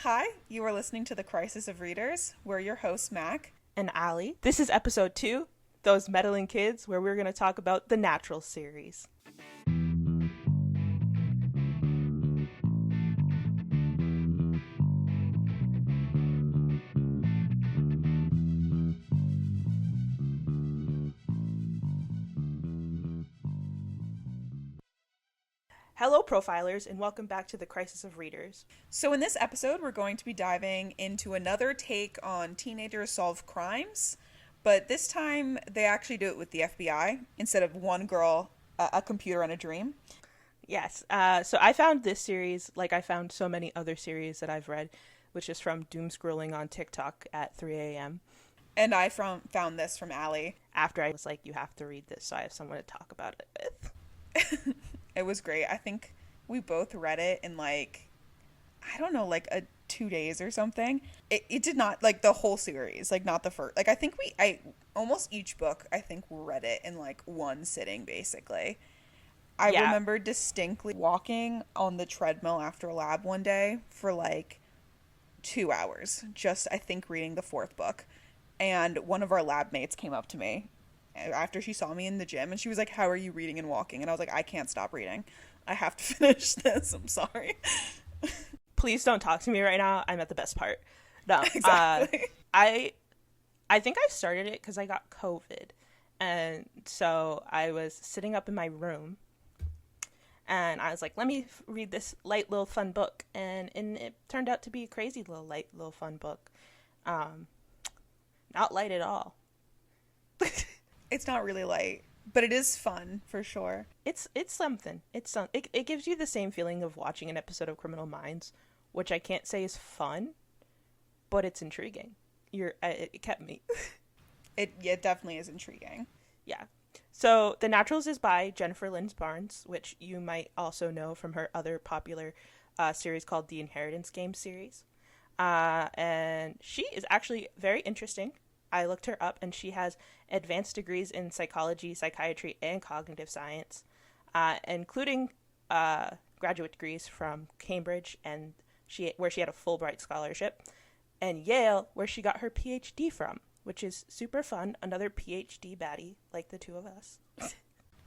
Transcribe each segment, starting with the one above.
Hi, you are listening to The Crisis of Readers. We're your hosts, Mac. And Allie. This is episode 2, Those Meddling Kids, where we're going to talk about the Natural series. Hello, profilers, and welcome back to The Crisis of Readers. So, in this episode, we're going to be diving into another take on teenagers solve crimes, but this time they actually do it with the FBI instead of one girl, a computer, and a dream. Yes, so I found this series, like I found so many other series that I've read, which is from doom scrolling on TikTok at 3 a.m. And I found this from Allie. After I was like, you have to read this, so I have someone to talk about it with. It was great. I think we both read it in like 2 days or something. It did not, like, the whole series, like, not the first. Like, I almost each book, I think, read it in like one sitting, basically. I remember distinctly walking on the treadmill after lab one day for like 2 hours, just, I think, reading the fourth book. And one of our lab mates came up to me after she saw me in the gym and she was like, "How are you reading and walking?" And I was like, "I can't stop reading. I have to finish this. I'm sorry." Please don't talk to me right now. I'm at the best part. No, Exactly. I think I started it because I got COVID, and so I was sitting up in my room, and I was like, "Let me read this light little fun book," and it turned out to be a crazy little light little fun book. Not light at all. It's not really light, but it is fun for sure. It's something. It gives you the same feeling of watching an episode of Criminal Minds, which I can't say is fun, but it's intriguing. It kept me. It definitely is intriguing. Yeah. So The Naturals is by Jennifer Lynn Barnes, which you might also know from her other popular series called the Inheritance Game series. And she is actually very interesting. I looked her up, and she has advanced degrees in psychology, psychiatry, and cognitive science, including graduate degrees from Cambridge, and where she had a Fulbright scholarship, and Yale, where she got her PhD from, which is super fun. Another PhD baddie, like the two of us.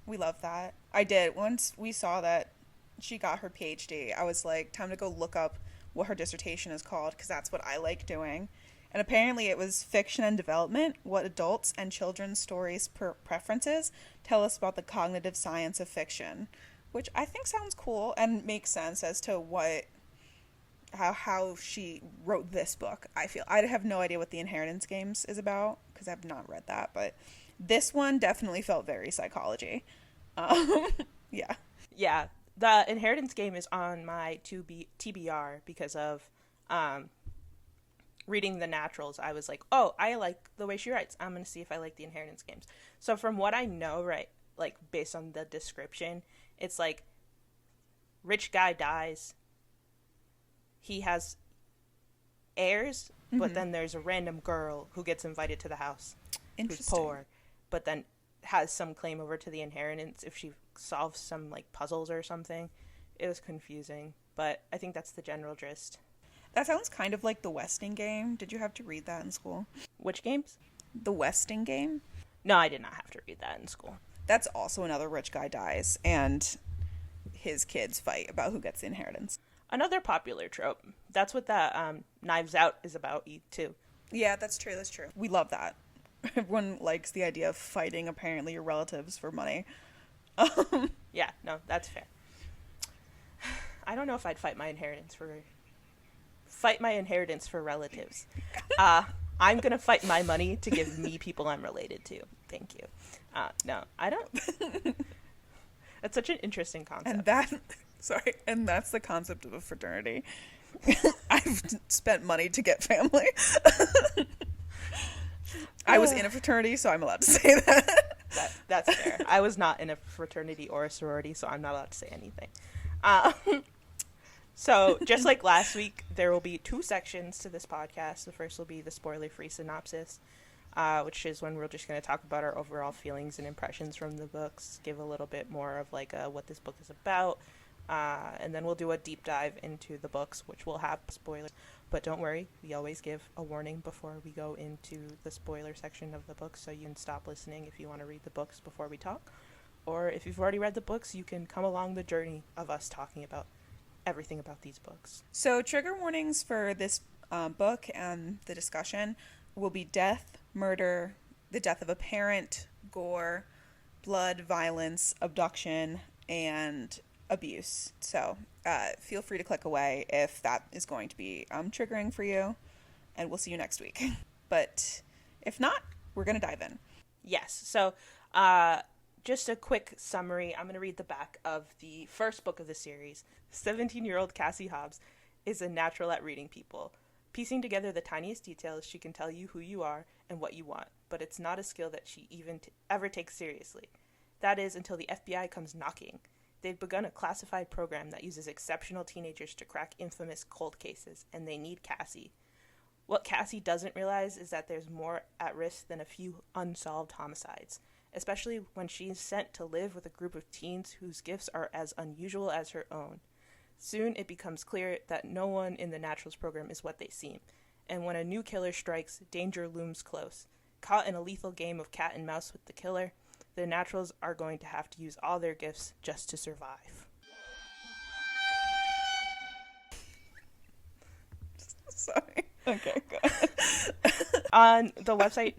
We love that. I did. Once we saw that she got her PhD, I was like, time to go look up what her dissertation is called, because that's what I like doing. And apparently it was Fiction and Development, What Adults and Children's Stories Preferences Tell Us About the Cognitive Science of Fiction, which I think sounds cool and makes sense as to how she wrote this book. I feel I have no idea what the Inheritance Games is about, because I've not read that, but this one definitely felt very psychology. Yeah. Yeah, the Inheritance Game is on my TBR because of reading The Naturals. I was like, oh, I like the way she writes. I'm going to see if I like the Inheritance Games. So from what I know, right, like based on the description, it's like rich guy dies. He has heirs, but then there's a random girl who gets invited to the house who's poor, but then has some claim over to the inheritance if she solves some like puzzles or something. It was confusing, but I think that's the general gist. That sounds kind of like the Westing game. Did you have to read that in school? Which games? The Westing game? No, I did not have to read that in school. That's also another rich guy dies, and his kids fight about who gets the inheritance. Another popular trope. That's what that Knives Out is about, too. Yeah, that's true, that's true. We love that. Everyone likes the idea of fighting, apparently, your relatives for money. Yeah, no, that's fair. I don't know if I'd fight my inheritance for relatives. I'm gonna fight my money to give me people I'm related to. Thank you. No, I don't. That's such an interesting concept. And that's the concept of a fraternity. I've spent money to get family. I was in a fraternity, so I'm allowed to say that. That's fair. I was not in a fraternity or a sorority, so I'm not allowed to say anything. So, just like last week, there will be 2 sections to this podcast. The first will be the spoiler-free synopsis, which is when we're just going to talk about our overall feelings and impressions from the books, give a little bit more of like what this book is about, And then we'll do a deep dive into the books, which will have spoilers. But don't worry, we always give a warning before we go into the spoiler section of the book, so you can stop listening if you want to read the books before we talk. Or if you've already read the books, you can come along the journey of us talking about everything about these books. So trigger warnings for this book and the discussion will be death, murder, the death of a parent, gore, blood, violence, abduction, and abuse. So feel free to click away if that is going to be triggering for you, and we'll see you next week. But if not, we're going to dive in. Yes. So just a quick summary. I'm going to read the back of the first book of the series. 17-year-old Cassie Hobbs is a natural at reading people. Piecing together the tiniest details, she can tell you who you are and what you want, but it's not a skill that she even ever takes seriously. That is, until the FBI comes knocking. They've begun a classified program that uses exceptional teenagers to crack infamous cold cases, and they need Cassie. What Cassie doesn't realize is that there's more at risk than a few unsolved homicides, especially when she's sent to live with a group of teens whose gifts are as unusual as her own. Soon it becomes clear that no one in the Naturals program is what they seem, and when a new killer strikes, danger looms close. Caught in a lethal game of cat and mouse with the killer, the Naturals are going to have to use all their gifts just to survive. Sorry. Okay, good. On the website,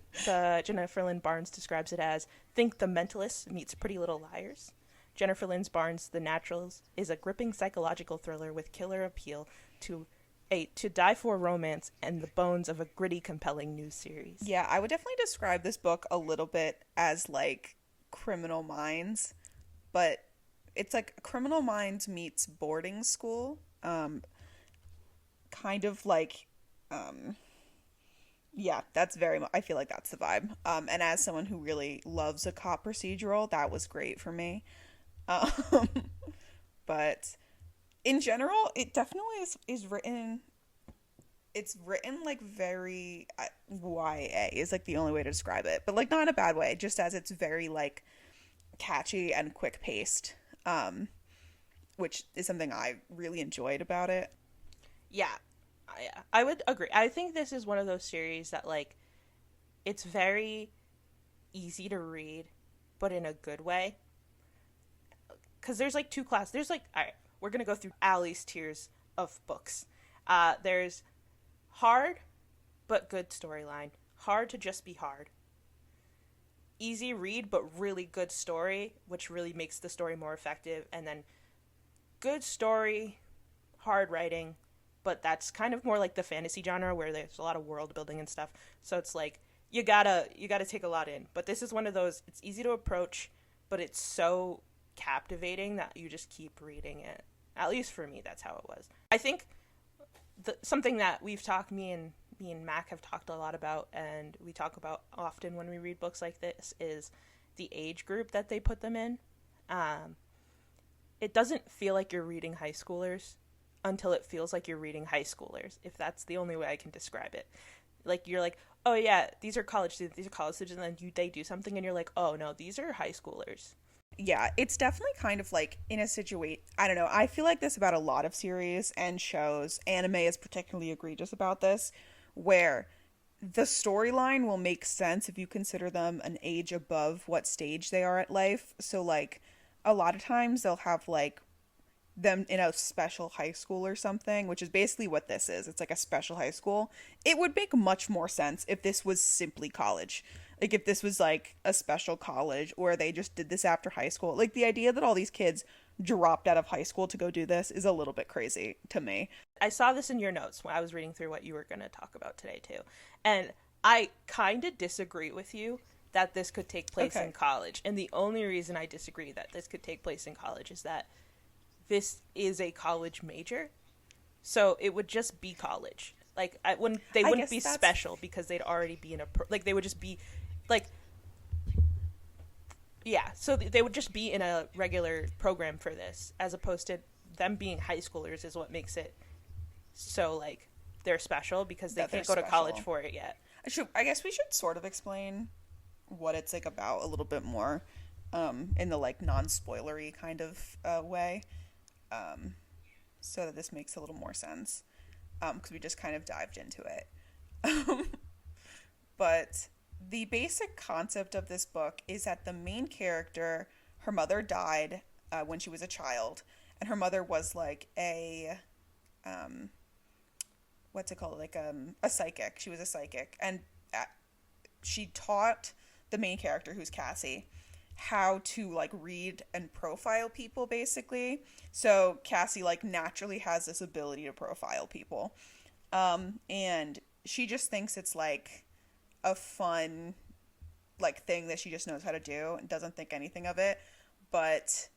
Jennifer Lynn Barnes describes it as, think The Mentalist meets Pretty Little Liars. Jennifer Lynn Barnes' The Naturals is a gripping psychological thriller with killer appeal to die for romance and the bones of a gritty, compelling news series. Yeah, I would definitely describe this book a little bit as like Criminal Minds, but it's like Criminal Minds meets boarding school. Kind of like, yeah, that's very much, I feel like that's the vibe. And as someone who really loves a cop procedural, that was great for me. But in general, it definitely is written, it's written like very YA is like the only way to describe it, but like not in a bad way, just as it's very like catchy and quick paced, which is something I really enjoyed about it. Yeah, I would agree. I think this is one of those series that like, it's very easy to read, but in a good way. Because there's like two classes. There's like, all right, we're going to go through Allie's tiers of books. There's hard, but good storyline. Hard to just be hard. Easy read, but really good story, which really makes the story more effective. And then good story, hard writing, but that's kind of more like the fantasy genre where there's a lot of world building and stuff. So it's like, you gotta take a lot in. But this is one of those, it's easy to approach, but it's so captivating that you just keep reading it. At least for me, that's how it was. I think something that we've talked, me and Mac have talked a lot about, and we talk about often when we read books like this, is the age group that they put them in. It doesn't feel like you're reading high schoolers until it feels like you're reading high schoolers, if that's the only way I can describe it. Like, you're like, oh yeah, these are college students, and then they do something, and you're like, oh no, these are high schoolers. Yeah, it's definitely kind of like in a situation, I don't know, I feel like this about a lot of series and shows. Anime is particularly egregious about this, where the storyline will make sense if you consider them an age above what stage they are at life. So like a lot of times they'll have like them in a special high school or something, which is basically what this is. It's like a special high school. It would make much more sense if this was simply college. Like if this was like a special college, or they just did this after high school. Like the idea that all these kids dropped out of high school to go do this is a little bit crazy to me. I saw this in your notes when I was reading through what you were going to talk about today too. And I kind of disagree with you that this could take place in college. And the only reason I disagree that this could take place in college is that this is a college major. So it would just be college. Like they wouldn't be special because they'd already be in they would just be like, yeah, so they would just be in a regular program for this, as opposed to them being high schoolers is what makes it so, like, they're special because they can't go to college for it yet. I guess we should sort of explain what it's, like, about a little bit more in the, like, non-spoilery kind of way. so that this makes a little more sense, because we just kind of dived into it. But the basic concept of this book is that the main character, her mother died when she was a child, and her mother was like a what's it called, like a psychic. She was a psychic, and she taught the main character, who's Cassie, how to like read and profile people, basically. So Cassie like naturally has this ability to profile people, and she just thinks it's like a fun like thing that she just knows how to do and doesn't think anything of it. But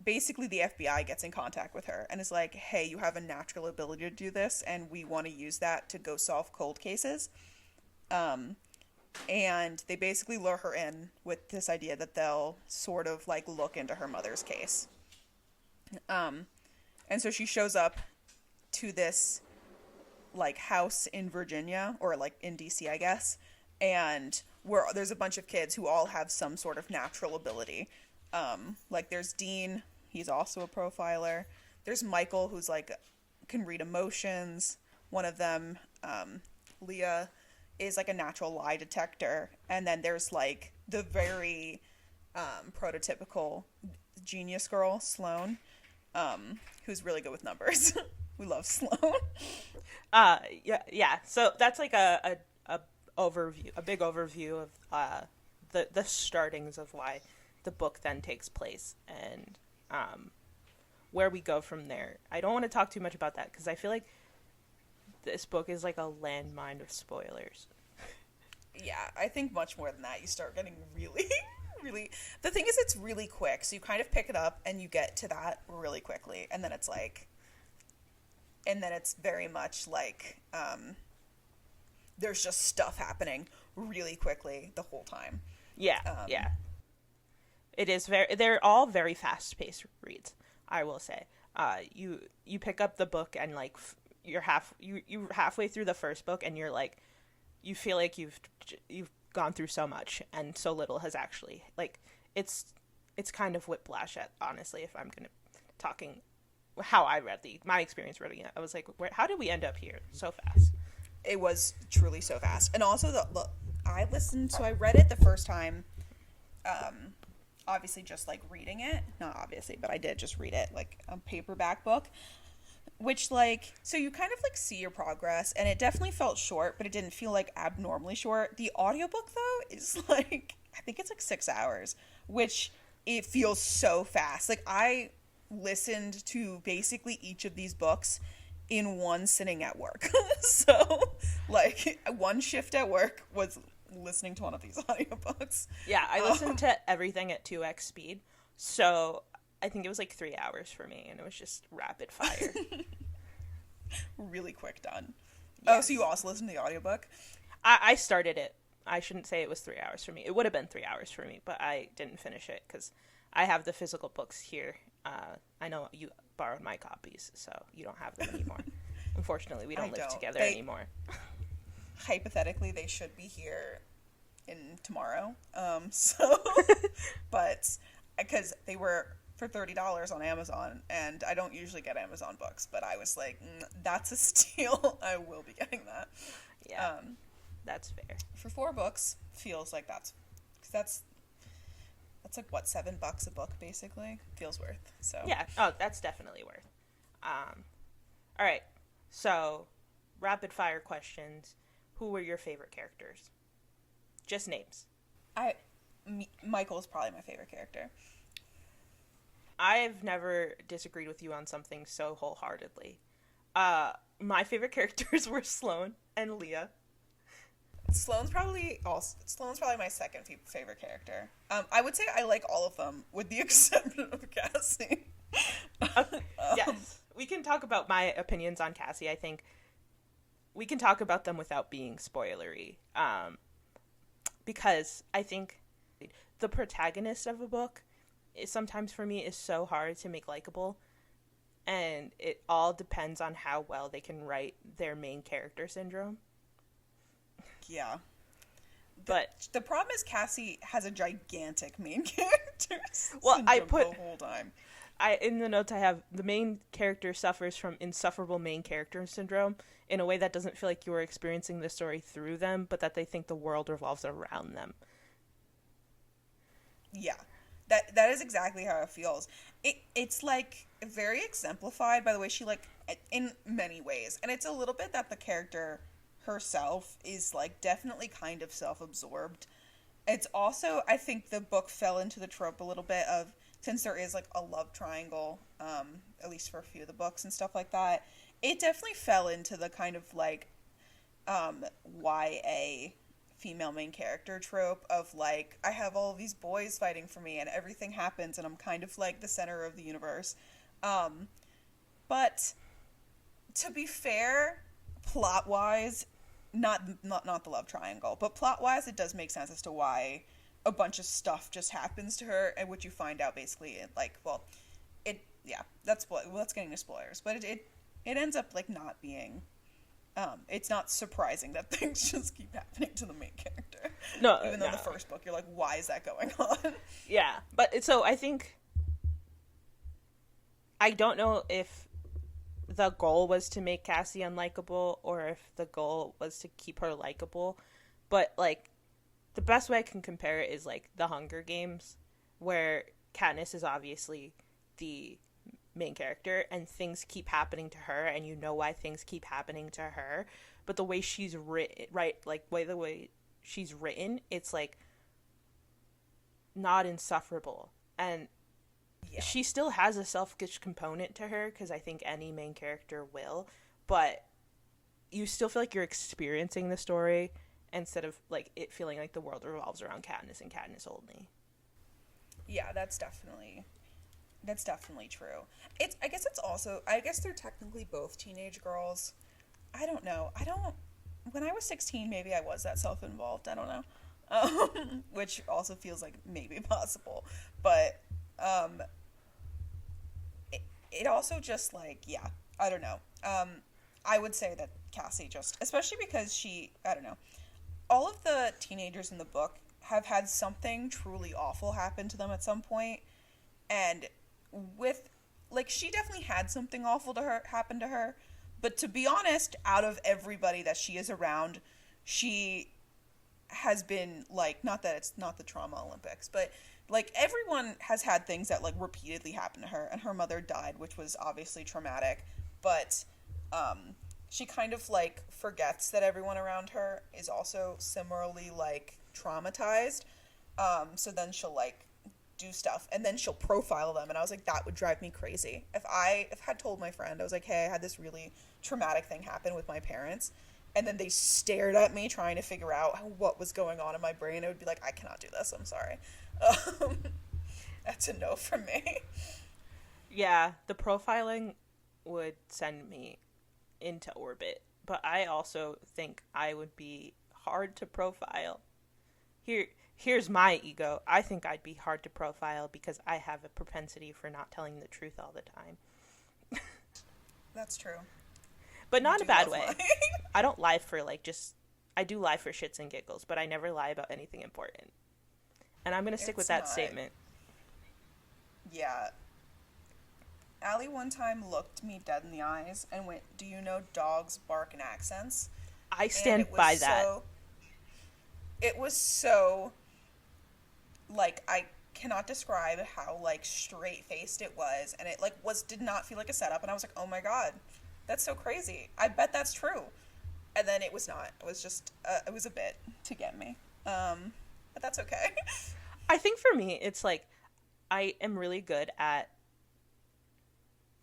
basically the FBI gets in contact with her and is like, hey, you have a natural ability to do this, and we want to use that to go solve cold cases. And they basically lure her in with this idea that they'll sort of like look into her mother's case. And so she shows up to this like house in Virginia, or like in DC, I guess, and where there's a bunch of kids who all have some sort of natural ability. Like there's Dean, he's also a profiler. There's Michael, who's like can read emotions. One of them, Leah, is like a natural lie detector. And then there's like the very prototypical genius girl, Sloane, who's really good with numbers. We love Sloane. Yeah. So that's like a overview, a big overview of the startings of why the book then takes place, and where we go from there. I don't want to talk too much about that because I feel like this book is like a landmine of spoilers. Yeah, I think much more than that. You start getting really, really... The thing is, it's really quick, so you kind of pick it up and you get to that really quickly, and then it's like... And then it's very much like, there's just stuff happening really quickly the whole time. Yeah, yeah. It is they're all very fast-paced reads, I will say. You pick up the book and like you're halfway through the first book and you're like, you feel like you've gone through so much and so little has actually, like, it's kind of whiplash, honestly, if I'm gonna talking how I read my experience reading it. I was like, how did we end up here so fast? It was truly so fast. And also I read it the first time, obviously just like reading it, not obviously, but I did just read it like a paperback book, which like, so you kind of like see your progress, and it definitely felt short, but it didn't feel like abnormally short. The audiobook though is like, I think it's like 6 hours, which it feels so fast. Like I listened to basically each of these books in one sitting at work. So like one shift at work was listening to one of these audiobooks. Yeah, I listened to everything at 2x speed, so I think it was like 3 hours for me, and it was just rapid fire. Really quick done. Yes. Oh, so you also listened to the audiobook? I started it. I shouldn't say it was 3 hours for me. It would have been 3 hours for me, but I didn't finish it because I have the physical books here. I know you borrowed my copies, so you don't have them anymore. Unfortunately, we don't live together anymore. Hypothetically, they should be here in tomorrow. But because they were for $30 on Amazon, and I don't usually get Amazon books, but I was like, that's a steal. I will be getting that. Yeah, that's fair. For 4 books, feels like that's like what, $7 a book basically. Feels worth. So yeah, that's definitely worth. All right, so rapid fire questions. Who were your favorite characters? Just names. Michael's probably my favorite character. I've never disagreed with you on something so wholeheartedly. My favorite characters were Sloane and Leah. Sloane's probably my second favorite character. I would say I like all of them, with the exception of Cassie. Yes, we can talk about my opinions on Cassie. I think we can talk about them without being spoilery, because I think the protagonist of a book sometimes for me is so hard to make likable, and it all depends on how well they can write their main character syndrome. Yeah. But the problem is Cassie has a gigantic main character. Well, I the whole time. in the notes I have, the main character suffers from insufferable main character syndrome in a way that doesn't feel like you're experiencing the story through them, but that they think the world revolves around them. Yeah. That is exactly how it feels. It's like very exemplified by the way she like in many ways. And it's a little bit that the character herself is like definitely kind of self-absorbed. It's also, I think the book fell into the trope a little bit of, since there is like a love triangle, at least for a few of the books and stuff like that, it definitely fell into the kind of like YA female main character trope of like, I have all these boys fighting for me and everything happens and I'm kind of like the center of the universe. But to be fair, plot wise, not the love triangle, but plot wise it does make sense as to why a bunch of stuff just happens to her, and what you find out basically like, well, that's getting into spoilers, but it ends up like not being it's not surprising that things just keep happening to the main character. No, even though the first book you're like, why is that going on? Yeah, but so I think, I don't know if the goal was to make Cassie unlikable or if the goal was to keep her likable, but like the best way I can compare it is like the Hunger Games, where Katniss is obviously the main character and things keep happening to her and you know why things keep happening to her, but the way she's written, the way she's written, it's like not insufferable, and she still has a selfish component to her, because I think any main character will, but you still feel like you're experiencing the story instead of like it feeling like the world revolves around Katniss and Katniss only. Yeah, that's definitely true. I guess they're technically both teenage girls. I don't know. When I was 16, maybe I was that self-involved. I don't know. Which also feels like maybe possible. But, it also just like, yeah, I don't know. I would say that Cassie just, especially because I don't know, all of the teenagers in the book have had something truly awful happen to them at some point, and she definitely had something awful happen to her, but to be honest, out of everybody that she is around, she has been, like, not that it's not the trauma Olympics, but, like, everyone has had things that, like, repeatedly happen to her, and her mother died, which was obviously traumatic, but, she kind of, like, forgets that everyone around her is also similarly, like, traumatized, so then she'll, like, do stuff, and then she'll profile them, and I was like, that would drive me crazy. If I had told my friend, I was like, hey, I had this really traumatic thing happen with my parents, and then they stared at me trying to figure out what was going on in my brain, I would be like, I cannot do this, I'm sorry. That's a no from me. Yeah, the profiling would send me into orbit, but I also think I would be hard to profile. Here's my ego. I think I'd be hard to profile because I have a propensity for not telling the truth all the time. That's true. But not in a bad way. I don't lie for I do lie for shits and giggles, but I never lie about anything important. And I'm going to stick with that statement. Yeah. Allie one time looked me dead in the eyes and went, do you know dogs bark in accents? I stand by that. It was so, like, I cannot describe how, like, straight-faced it was, and it, like, did not feel like a setup, and I was like, oh my god, that's so crazy. I bet that's true. And then it was not. It was just, it was a bit to get me. But that's okay. I think for me, it's, like, I am really good at,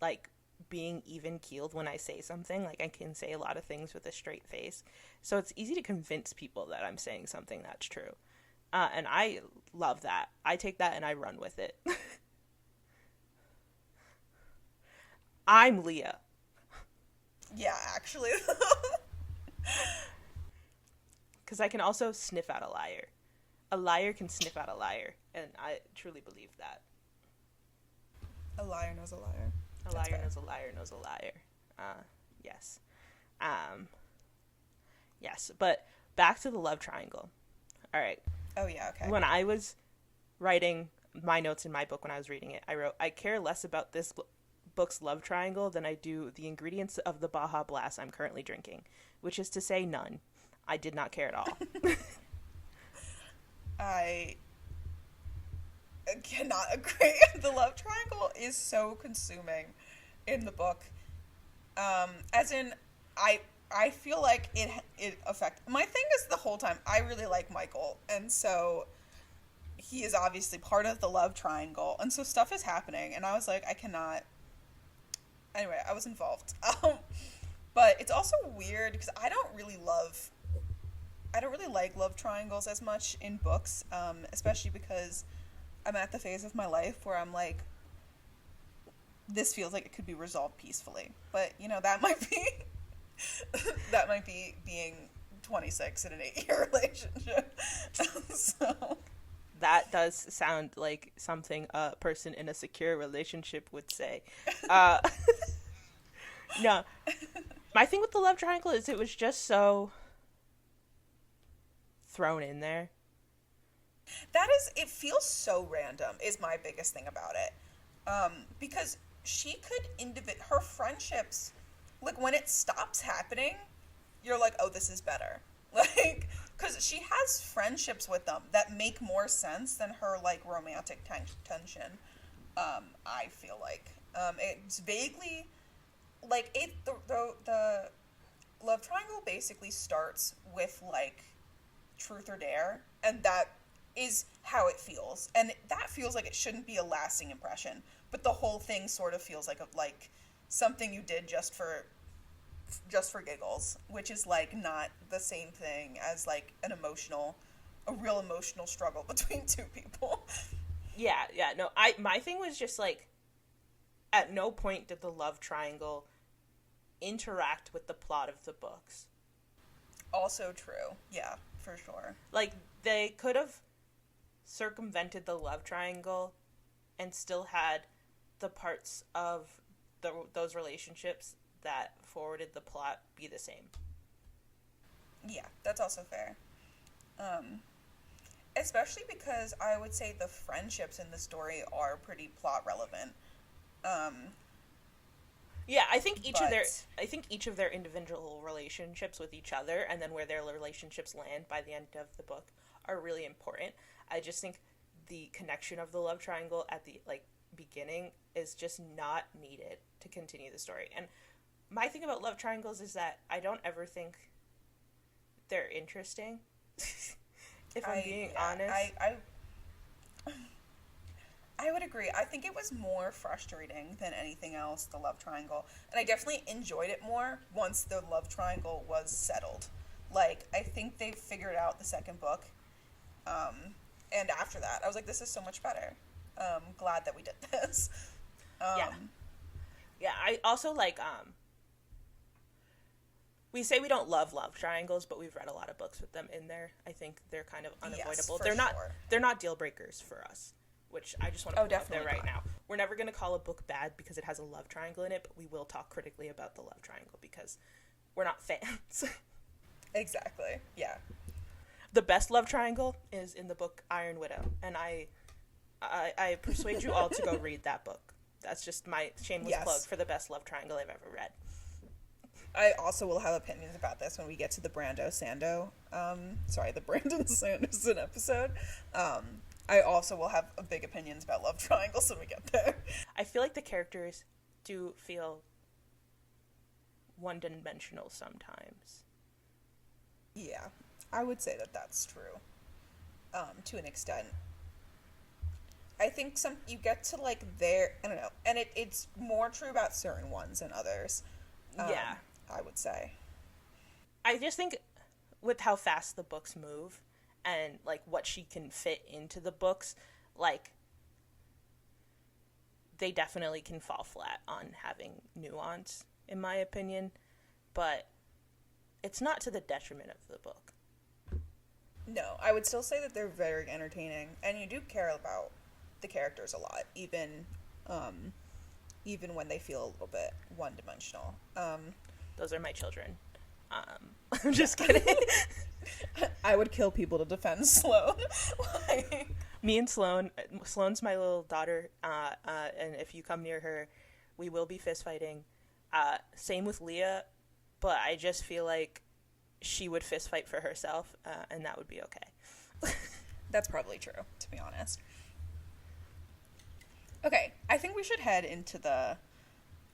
like, being even-keeled when I say something. Like, I can say a lot of things with a straight face. So it's easy to convince people that I'm saying something that's true. And I love that. I take that and I run with it. I'm Leah. Yeah, actually. Because I can also sniff out a liar. A liar can sniff out a liar. And I truly believe that. A liar knows a liar. A liar knows a liar knows a liar. Yes. Yes, but back to the love triangle. All right. Oh, yeah, okay. When I was writing my notes in my book when I was reading it. I wrote, I care less about this book's love triangle than I do the ingredients of the Baja Blast I'm currently drinking, which is to say none. I did not care at all. I cannot agree. The love triangle is so consuming in the book. As in, I feel like it affects... My thing is the whole time, I really like Michael, and so he is obviously part of the love triangle, and so stuff is happening, and I was like, I cannot... Anyway, I was involved. But it's also weird, because I don't really like love triangles as much in books, especially because I'm at the phase of my life where I'm like, this feels like it could be resolved peacefully. But, you know, that might be being 26 in an 8-year relationship. So that does sound like something a person in a secure relationship would say. No. My thing with the love triangle is it was just so thrown in there. It feels so random is my biggest thing about it. Because she could her friendships, like when it stops happening, you're like, oh, this is better. Like, because she has friendships with them that make more sense than her, like, romantic tension, I feel like. It's vaguely, like, the love triangle basically starts with, like, truth or dare, and that is how it feels. And that feels like it shouldn't be a lasting impression, but the whole thing sort of feels like something you did just for giggles, which is like not the same thing as like a real emotional struggle between two people. Yeah, no, my thing was just like, at no point did the love triangle interact with the plot of the books. Also true, yeah, for sure. Like, they could have circumvented the love triangle and still had the parts of those relationships that forwarded the plot be the same. Yeah, that's also fair. Especially because I would say the friendships in the story are pretty plot relevant. Yeah, I think each of their individual relationships with each other, and then where their relationships land by the end of the book, are really important. I just think the connection of the love triangle at the beginning is just not needed to continue the story. And my thing about love triangles is that I don't ever think they're interesting. If I'm being honest. I would agree. I think it was more frustrating than anything else, the love triangle. And I definitely enjoyed it more once the love triangle was settled. Like, I think they figured out the second book. And after that, I was like, this is so much better. Glad that we did this. Yeah, I also we say we don't love triangles, but we've read a lot of books with them in there. I think they're kind of unavoidable. Yes, they're not deal breakers for us, which I just want to put out there right now. We're never going to call a book bad because it has a love triangle in it, but we will talk critically about the love triangle because we're not fans. Exactly. Yeah. The best love triangle is in the book Iron Widow, and I persuade you all to go read that book. That's just my shameless plug for the best love triangle I've ever read. I also will have opinions about this when we get to the Brandon Sanderson episode. I also will have big opinions about love triangles when we get there. I feel like the characters do feel one-dimensional sometimes. Yeah, I would say that that's true, to an extent. I think you get to, like, I don't know, and it's more true about certain ones than others. Yeah. I would say. I just think with how fast the books move and, like, what she can fit into the books, like, they definitely can fall flat on having nuance, in my opinion, but it's not to the detriment of the book. No, I would still say that they're very entertaining, and you do care about the characters a lot, even when they feel a little bit one-dimensional. Those are my children. I'm just kidding. I would kill people to defend Sloane. Me and Sloane's my little daughter, and if you come near her, we will be fist fighting. Same with Leah, but I just feel like she would fist fight for herself, and that would be okay. That's probably true, to be honest. Okay, I think we should head into the.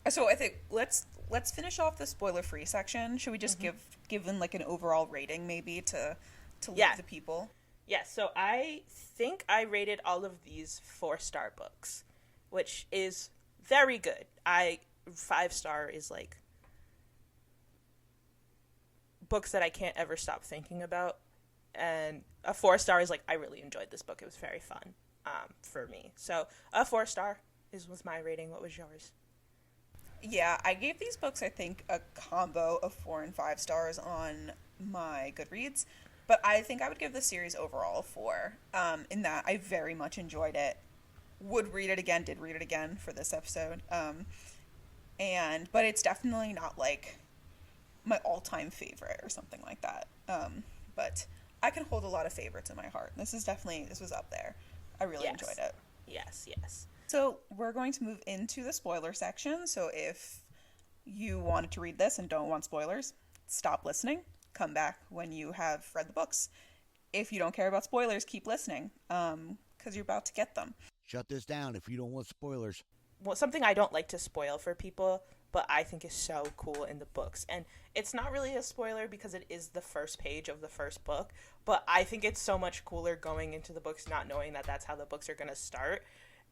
So I think let's finish off the spoiler-free section. Should we just give them like an overall rating, maybe to leave the people? Yeah. So I think I rated all of these 4-star books, which is very good. 5-star is like books that I can't ever stop thinking about, and a 4-star is like I really enjoyed this book. It was very fun for me. So a 4-star was my rating. What was yours? Yeah, I gave these books, I think, a combo of 4 and 5 stars on my Goodreads, but I think I would give the series overall a 4, in that I very much enjoyed it. Would read it again, did read it again for this episode. But it's definitely not like my all-time favorite or something like that. But I can hold a lot of favorites in my heart. This was up there. I really enjoyed it. Yes. So we're going to move into the spoiler section. So if you wanted to read this and don't want spoilers, stop listening. Come back when you have read the books. If you don't care about spoilers, keep listening, because you're about to get them. Shut this down if you don't want spoilers. Well, something I don't like to spoil for people, but I think is so cool in the books. And it's not really a spoiler because it is the first page of the first book, but I think it's so much cooler going into the books not knowing that that's how the books are going to start,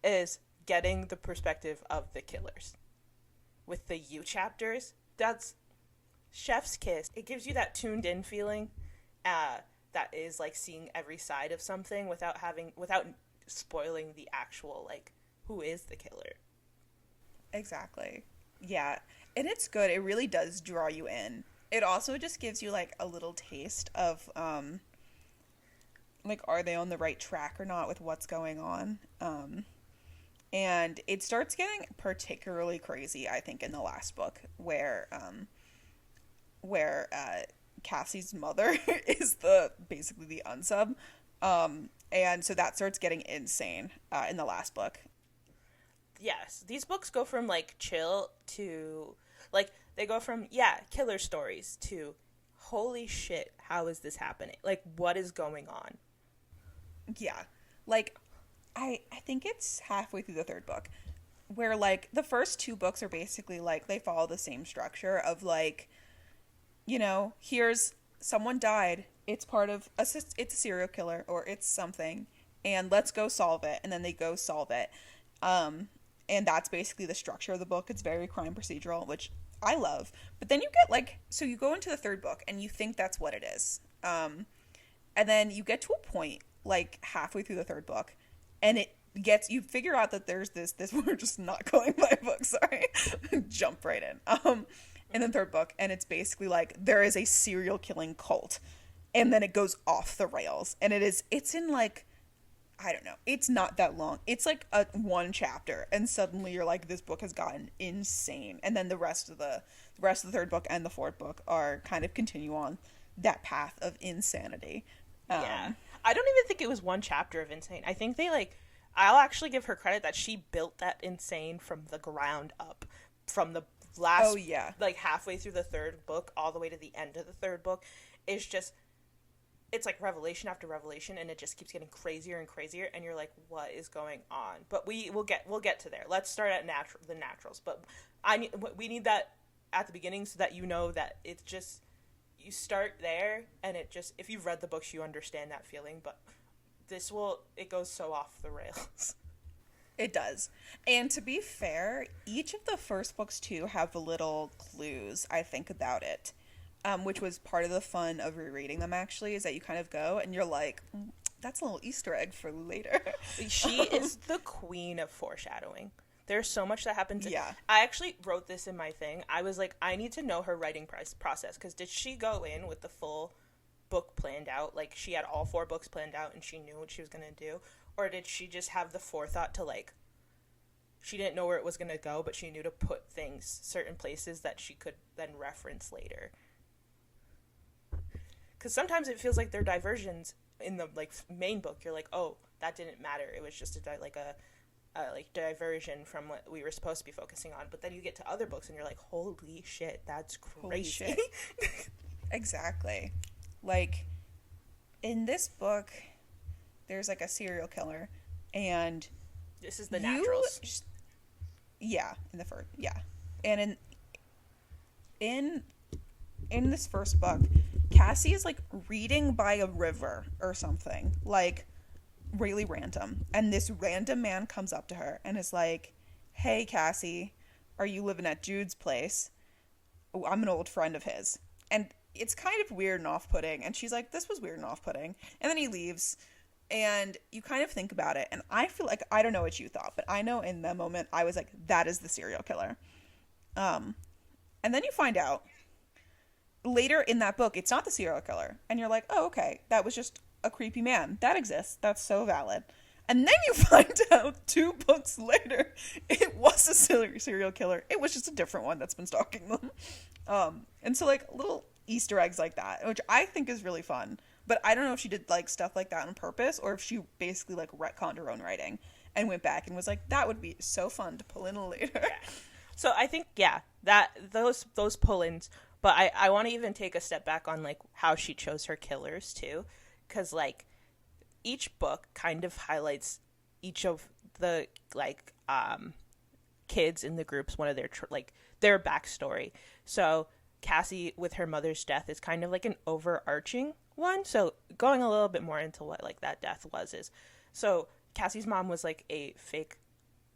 is getting the perspective of the killers. With the you chapters, that's chef's kiss. It gives you that tuned in feeling that is like seeing every side of something without spoiling the actual, like, who is the killer. Exactly. Yeah. And it's good. It really does draw you in. It also just gives you like a little taste of like, are they on the right track or not with what's going on? And it starts getting particularly crazy, I think, in the last book, where Cassie's mother is basically the unsub. And so that starts getting insane in the last book. Yes, these books go from like chill to like they go from killer stories to holy shit, how is this happening? Like, what is going on? Yeah, like I think it's halfway through the third book where like the first 2 books are basically like they follow the same structure of like, you know, here's someone died, it's a serial killer or it's something, and let's go solve it, and then they go solve it. And that's basically the structure of the book. It's very crime procedural, which I love. But then you get like, so you go into the third book and you think that's what it is. And then you get to a point like halfway through the third book and you figure out that there's this we're just not going by book, sorry. Jump right in the third book, and it's basically like there is a serial killing cult. And then it goes off the rails. And it's in like, I don't know. It's not that long. It's like one chapter, and suddenly you're like, this book has gotten insane. And then the rest of the third book and the fourth book are kind of continue on that path of insanity. Yeah, I don't even think it was one chapter of insane. I think I'll actually give her credit that she built that insane from the ground up, from the last, like halfway through the third book all the way to the end of the third book. It's like revelation after revelation, and it just keeps getting crazier and crazier, and you're like, what is going on? But we'll get to there. Let's start at the naturals. But we need that at the beginning so that you know that it's just, you start there, and it just, if you've read the books, you understand that feeling. But it goes so off the rails. It does. And to be fair, each of the first books too have little clues, I think, about it. Which was part of the fun of rereading them, actually, is that you kind of go and you're like, that's a little Easter egg for later. She is the queen of foreshadowing. There's so much that happens. Yeah. I actually wrote this in my thing. I was like, I need to know her writing process, because did she go in with the full book planned out? Like, she had all 4 books planned out and she knew what she was going to do? Or did she just have the forethought to, like, she didn't know where it was going to go, but she knew to put things certain places that she could then reference later? Because sometimes it feels like they're diversions in the like main book, you're like, oh, that didn't matter. It was just a diversion from what we were supposed to be focusing on. But then you get to other books and you're like, holy shit, that's crazy. Holy shit. Exactly. Like, in this book, there's like a serial killer, and this is the Naturals. Yeah, in the first, yeah. And in this first book, Cassie is like reading by a river or something, like really random. And this random man comes up to her and is like, "Hey, Cassie, are you living at Jude's place? Oh, I'm an old friend of his." And it's kind of weird and off-putting. And she's like, "This was weird and off-putting." And then he leaves. And you kind of think about it. And I feel like, I don't know what you thought, but I know in that moment I was like, that is the serial killer. And then you find out later in that book, it's not the serial killer. And you're like, oh, okay, that was just a creepy man. That exists. That's so valid. And then you find out 2 books later, it was a serial killer. It was just a different one that's been stalking them. And so like little Easter eggs like that, which I think is really fun. But I don't know if she did like stuff like that on purpose, or if she basically like retconned her own writing and went back and was like, that would be so fun to pull in later. Yeah. So I think, yeah, that those pull-ins, but I want to even take a step back on like how she chose her killers too, because like each book kind of highlights each of the like kids in the groups, one of their their backstory. So Cassie with her mother's death is kind of like an overarching one. So going a little bit more into what like that death was, so Cassie's mom was like a fake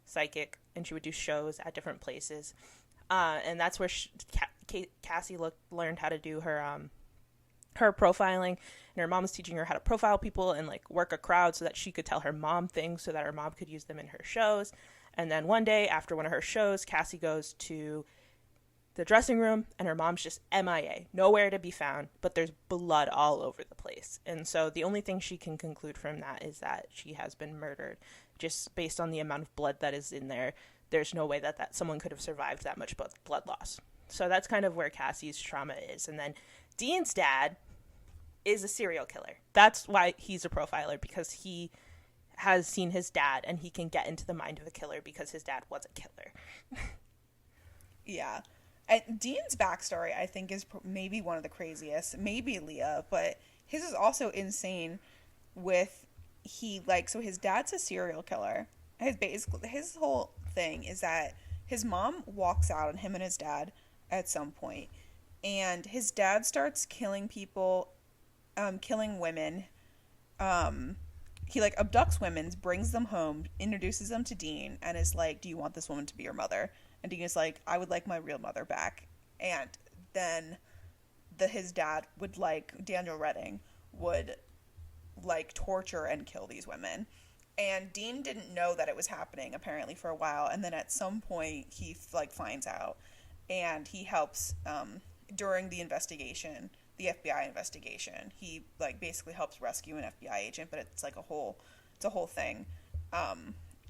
psychic, and she would do shows at different places, and that's where Cassie learned how to do her profiling, and her mom was teaching her how to profile people and like work a crowd so that she could tell her mom things so that her mom could use them in her shows. And then one day after one of her shows, Cassie goes to the dressing room and her mom's just MIA, nowhere to be found, but there's blood all over the place. And so the only thing she can conclude from that is that she has been murdered, just based on the amount of blood that is in there. There's no way that someone could have survived that much blood loss. So that's kind of where Cassie's trauma is. And then Dean's dad is a serial killer. That's why he's a profiler, because he has seen his dad and he can get into the mind of a killer because his dad was a killer. Yeah. And Dean's backstory, I think, is maybe one of the craziest. Maybe Leah, but his is also insane. So his dad's a serial killer. His whole thing is that his mom walks out on him and his dad at some point, and his dad starts killing people, killing women. He like abducts women, brings them home, introduces them to Dean, and is like, "Do you want this woman to be your mother?" And Dean is like, "I would like my real mother back." And then his dad would like, Daniel Redding would like torture and kill these women. And Dean didn't know that it was happening apparently for a while. And then at some point he like finds out, and he helps during the investigation, the FBI investigation. He like basically helps rescue an FBI agent, but it's like a whole thing.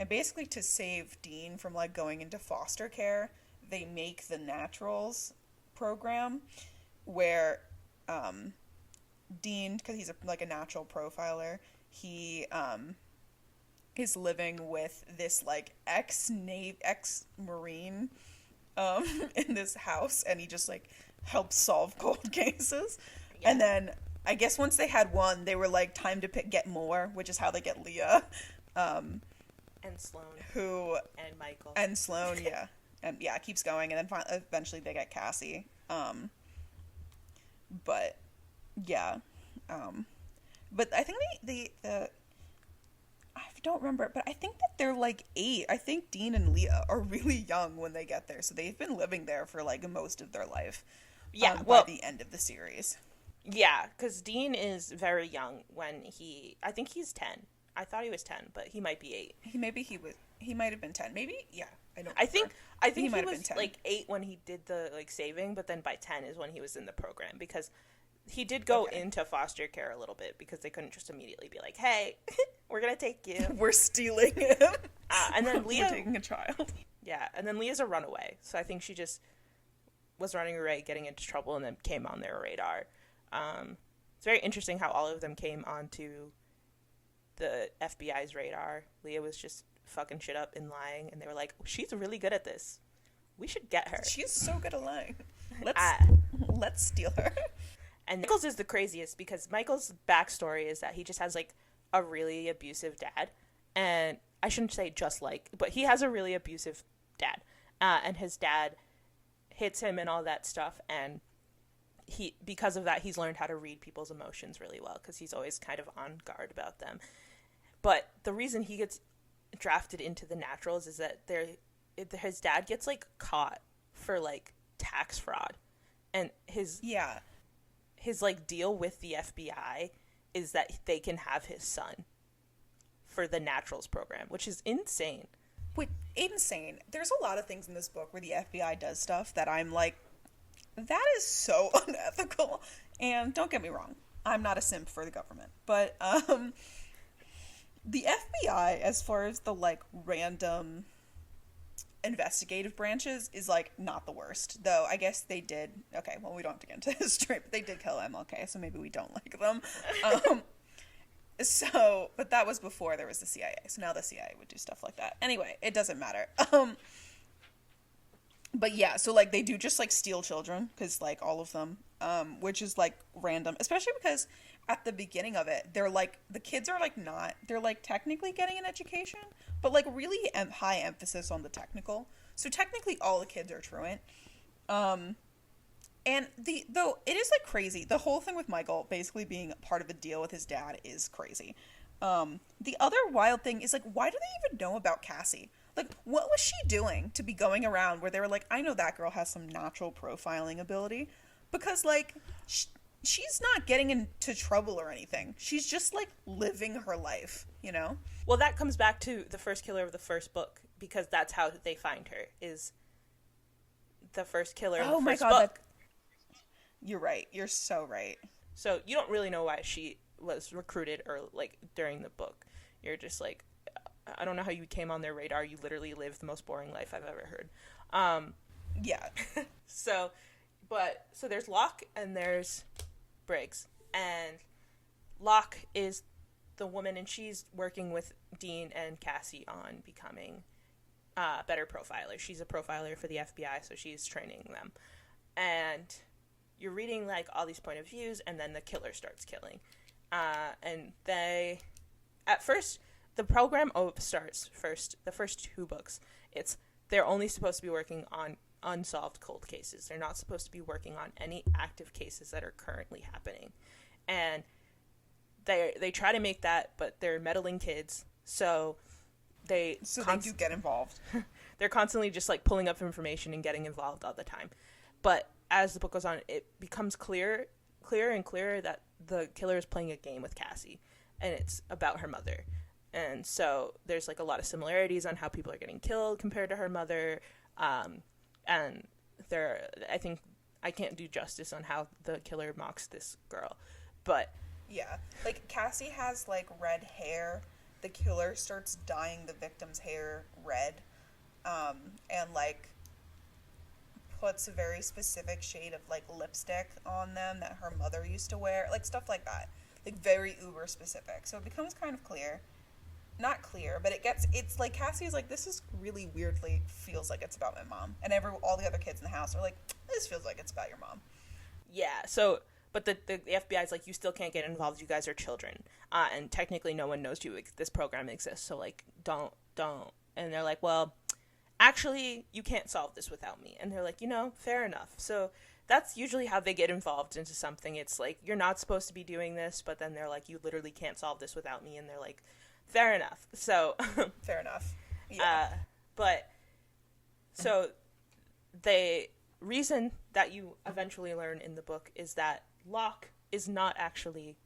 And basically to save Dean from like going into foster care, they make the Naturals program where Dean, because he's like a natural profiler, he is living with this like ex-Marine in this house, and he just like helps solve cold cases. Yeah. And then I guess once they had one, they were like, time to get more, which is how they get Leah. And Sloane. And Michael. And Sloane, yeah. And yeah, it keeps going, and then eventually they get Cassie. But yeah. But I think the I don't remember, but I think that they're like 8. I think Dean and Leah are really young when they get there, so they've been living there for like most of their life. Yeah, by the end of the series. Yeah, because Dean is very young when I think he's 10. I thought he was 10, but he might be 8. He might have been 10. Maybe, yeah. I think he was like 8 when he did the like saving, but then by 10 is when he was in the program, because he did go into foster care a little bit because they couldn't just immediately be like, "Hey, we're gonna take you. We're stealing him." And then Leah, we're taking a child. Yeah, and then Leah's a runaway, so I think she just was running away, getting into trouble, and then came on their radar. it's very interesting how all of them came onto the FBI's radar. Leah was just fucking shit up and lying, and they were like, she's really good at this. We should get her. She's so good at lying. Let's steal her. And Michael's is the craziest because Michael's backstory is that he just has like a really abusive dad. And I shouldn't say just like, but he has a really abusive dad. And his dad hits him and all that stuff. And because of that, he's learned how to read people's emotions really well because he's always kind of on guard about them. But the reason he gets drafted into the Naturals is that his dad gets like caught for like tax fraud, and his like deal with the FBI is that they can have his son for the Naturals program, which is insane. Wait, insane. There's a lot of things in this book where the FBI does stuff that I'm like, that is so unethical. And don't get me wrong, I'm not a simp for the government, but the FBI, as far as the like random investigative branches, is like not the worst, though. I guess they did, okay, well, we don't have to get into history, but they did kill MLK, so maybe we don't like them. But that was before there was the CIA, so now the CIA would do stuff like that. Anyway, it doesn't matter. But yeah, so like they do just like steal children, because like all of them, which is like random, especially because at the beginning of it, they're like, the kids are like not, they're like technically getting an education, but like really high emphasis on the technical. So technically all the kids are truant. And though it is like crazy, the whole thing with Michael basically being part of a deal with his dad is crazy. The other wild thing is like, why do they even know about Cassie? Like, what was she doing to be going around where they were like, I know that girl has some natural profiling ability? Because like, she's not getting into trouble or anything. She's just like living her life, you know? Well, that comes back to the first killer of the first book, because that's how they find her, is the first killer of the first book. You're right. You're so right. So you don't really know why she was recruited or like during the book. You're just like, I don't know how you came on their radar. You literally lived the most boring life I've ever heard. Yeah. So there's Locke and there's Briggs. And Locke is the woman, and she's working with Dean and Cassie on becoming better profilers. She's a profiler for the FBI, so she's training them. And you're reading like all these point of views, and then the killer starts killing. And they, at first, the program starts first, the first 2 books, they're only supposed to be working on unsolved cold cases. They're not supposed to be working on any active cases that are currently happening. And they try to make that, but they're meddling kids, so they do get involved. They're constantly just like pulling up information and getting involved all the time. But as the book goes on, it becomes clearer and clearer that the killer is playing a game with Cassie, and it's about her mother. And so there's like a lot of similarities on how people are getting killed compared to her mother. And I think I can't do justice on how the killer mocks this girl, but yeah, like Cassie has like red hair. The killer starts dyeing the victim's hair red, and like puts a very specific shade of like lipstick on them that her mother used to wear, like stuff like that, like very uber specific. So it becomes kind of clear. Not clear, but it's like Cassie's like, this is really weirdly feels like it's about my mom, and all the other kids in the house are like, this feels like it's about your mom. Yeah. So, but the FBI is like, you still can't get involved. You guys are children, and technically no one knows this program exists. So like, don't. And they're like, well, actually, you can't solve this without me. And they're like, fair enough. So that's usually how they get involved into something. It's like, you're not supposed to be doing this, but then they're like, you literally can't solve this without me. And they're like, fair enough. So fair enough. Yeah. So the reason that you eventually learn in the book is that Locke is not actually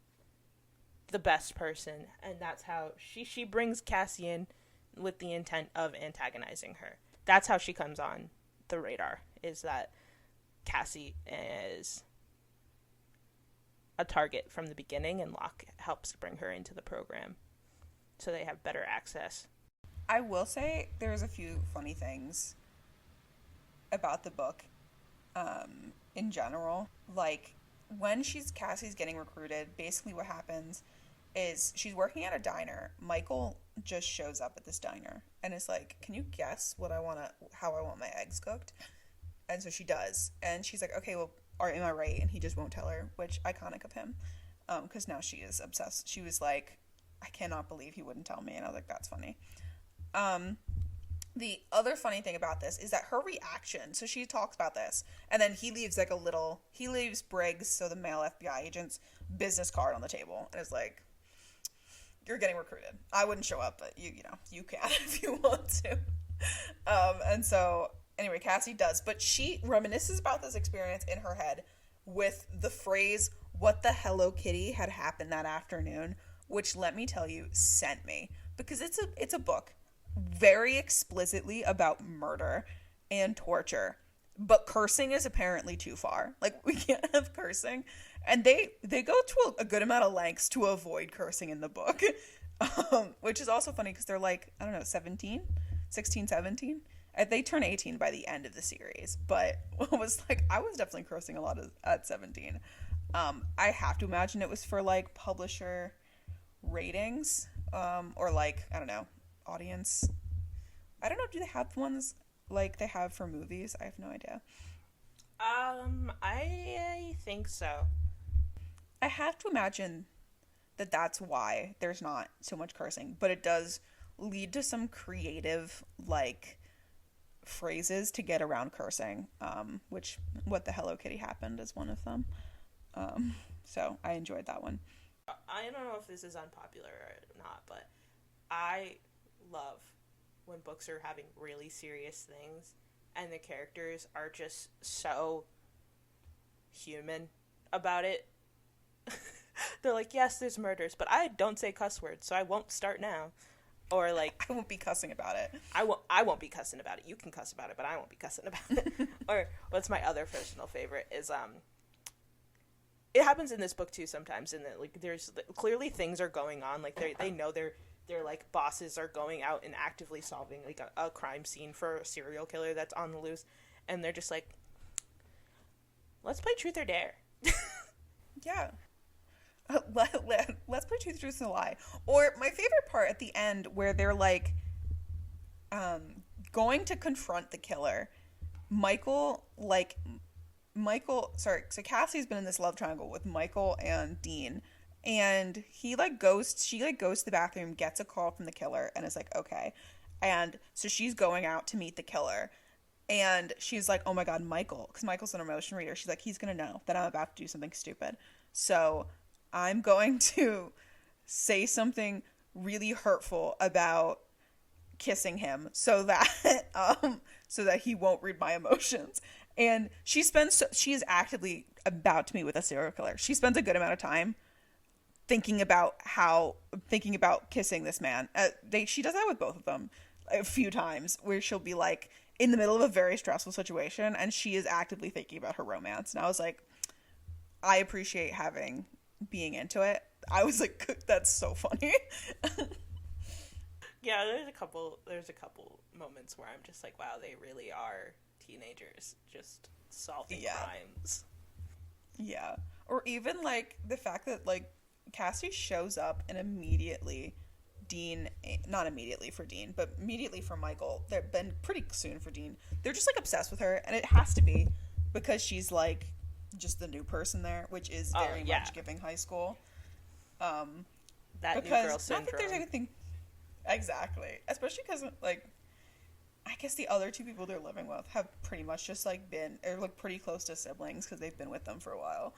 the best person, and that's how she brings Cassie in with the intent of antagonizing her. That's how she comes on the radar, is that Cassie is a target from the beginning, and Locke helps bring her into the program so they have better access. I will say there's a few funny things about the book in general. Like, when Cassie's getting recruited, basically what happens is she's working at a diner. Michael just shows up at this diner and is like, "Can you guess how I want my eggs cooked?" And so she does, and she's like, "Okay, well, am I right?" And he just won't tell her, which iconic of him, because now she is obsessed. She was like, "I cannot believe he wouldn't tell me," and I was like, "That's funny." The other funny thing about this is that her reaction, so she talks about this, and then he leaves Briggs, so the male FBI agent's business card on the table, and is like, "You're getting recruited. I wouldn't show up, but you can if you want to." And so, anyway, Cassie does, but she reminisces about this experience in her head with the phrase, "What the Hello Kitty had happened that afternoon," which, let me tell you, sent me, because it's a book very explicitly about murder and torture, but cursing is apparently too far. Like, we can't have cursing, and they go to a good amount of lengths to avoid cursing in the book, which is also funny because they're like, I don't know, 16, 17. They turn 18 by the end of the series, but I was definitely cursing a lot at 17. I have to imagine it was for like publisher ratings, or like, I don't know, audience. I don't know, do they have ones like they have for movies? I have no idea. I think so. I have to imagine that that's why there's not so much cursing, but it does lead to some creative like phrases to get around cursing, which "What the Hello Kitty happened" is one of them. So I enjoyed that one. I don't know if this is unpopular or not, but I love when books are having really serious things and the characters are just so human about it. They're like, "Yes, there's murders, but I don't say cuss words, so I won't start now." Or like, "I won't be cussing about it." I won't be cussing about it. You can cuss about it, but I won't be cussing about it. Or what's my other personal favorite is it happens in this book too sometimes, in that like there's clearly things are going on, like they know their like bosses are going out and actively solving like a crime scene for a serial killer that's on the loose, and they're just like, "Let's play truth or dare." Yeah. Let's play truth or lie. Or my favorite part at the end where they're like going to confront the killer. So Cassie's been in this love triangle with Michael and Dean, and she goes to the bathroom, gets a call from the killer, and is like, "Okay." And so she's going out to meet the killer, and she's like, "Oh my God, Michael," because Michael's an emotion reader. She's like, "He's gonna know that I'm about to do something stupid, so I'm going to say something really hurtful about kissing him so that he won't read my emotions." And she is actively about to meet with a serial killer. She spends a good amount of time thinking about kissing this man. She does that with both of them a few times, where she'll be like in the middle of a very stressful situation and she is actively thinking about her romance. And I was like, I appreciate being into it. I was like, that's so funny. Yeah, there's a couple moments where I'm just like, wow, they really are teenagers just solving crimes. Yeah. Or even like the fact that like Cassie shows up and immediately not immediately for Dean, but immediately for Michael. They've been pretty soon for Dean. They're just like obsessed with her, and it has to be because she's like just the new person there, which is very much giving high school. That new girl syndrome. Not that there's anything exactly, especially because like I guess the other two people they're living with have pretty much just like are like pretty close to siblings because they've been with them for a while.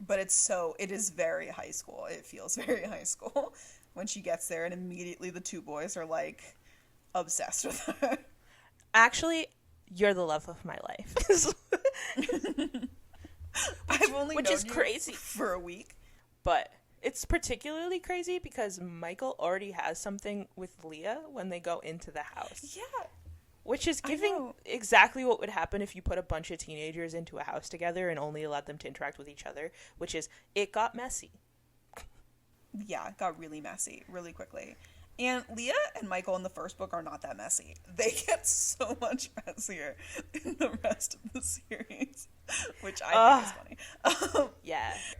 But it is very high school. It feels very high school when she gets there, and immediately the two boys are like obsessed with her. Actually, you're the love of my life. I've only known you crazy for a week, but it's particularly crazy because Michael already has something with Leah when they go into the house. Yeah. Which is giving exactly what would happen if you put a bunch of teenagers into a house together and only allowed them to interact with each other, which is, it got messy. Yeah, it got really messy really quickly. And Leah and Michael in the first book are not that messy. They get so much messier in the rest of the series, which I think is funny.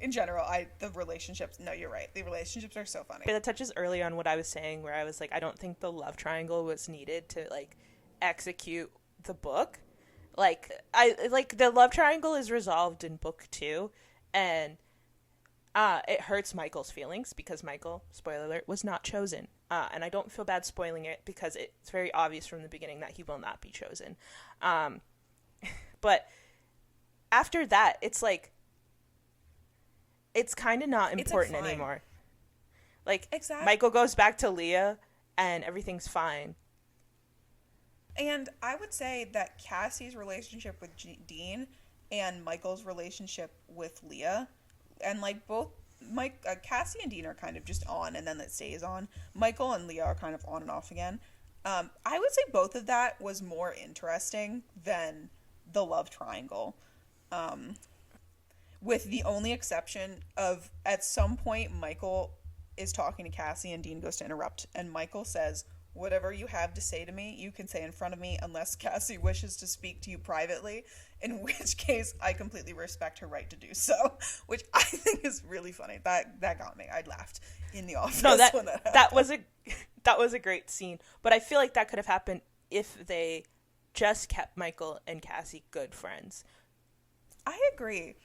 in general, the relationships, no, you're right. The relationships are so funny. That touches early on what I was saying, where I was like, I don't think the love triangle was needed to, like, execute the book. Like, the love triangle is resolved in book 2, and it hurts Michael's feelings because Michael, spoiler alert, was not chosen. And I don't feel bad spoiling it because it's very obvious from the beginning that he will not be chosen. But after that, it's like, it's kind of not important anymore. Like, exactly. Michael goes back to Leah and everything's fine. And I would say that Cassie's relationship with Dean and Michael's relationship with Leah, and like both Cassie and Dean are kind of just on, and then it stays on. Michael and Leah are kind of on and off again. I would say both of that was more interesting than the love triangle. With the only exception of, at some point, Michael is talking to Cassie and Dean goes to interrupt, and Michael says, "Whatever you have to say to me, you can say in front of me unless Cassie wishes to speak to you privately, in which case I completely respect her right to do so," which I think is really funny. That got me. I laughed in the office when that happened. That was a great scene. But I feel like that could have happened if they just kept Michael and Cassie good friends. I agree.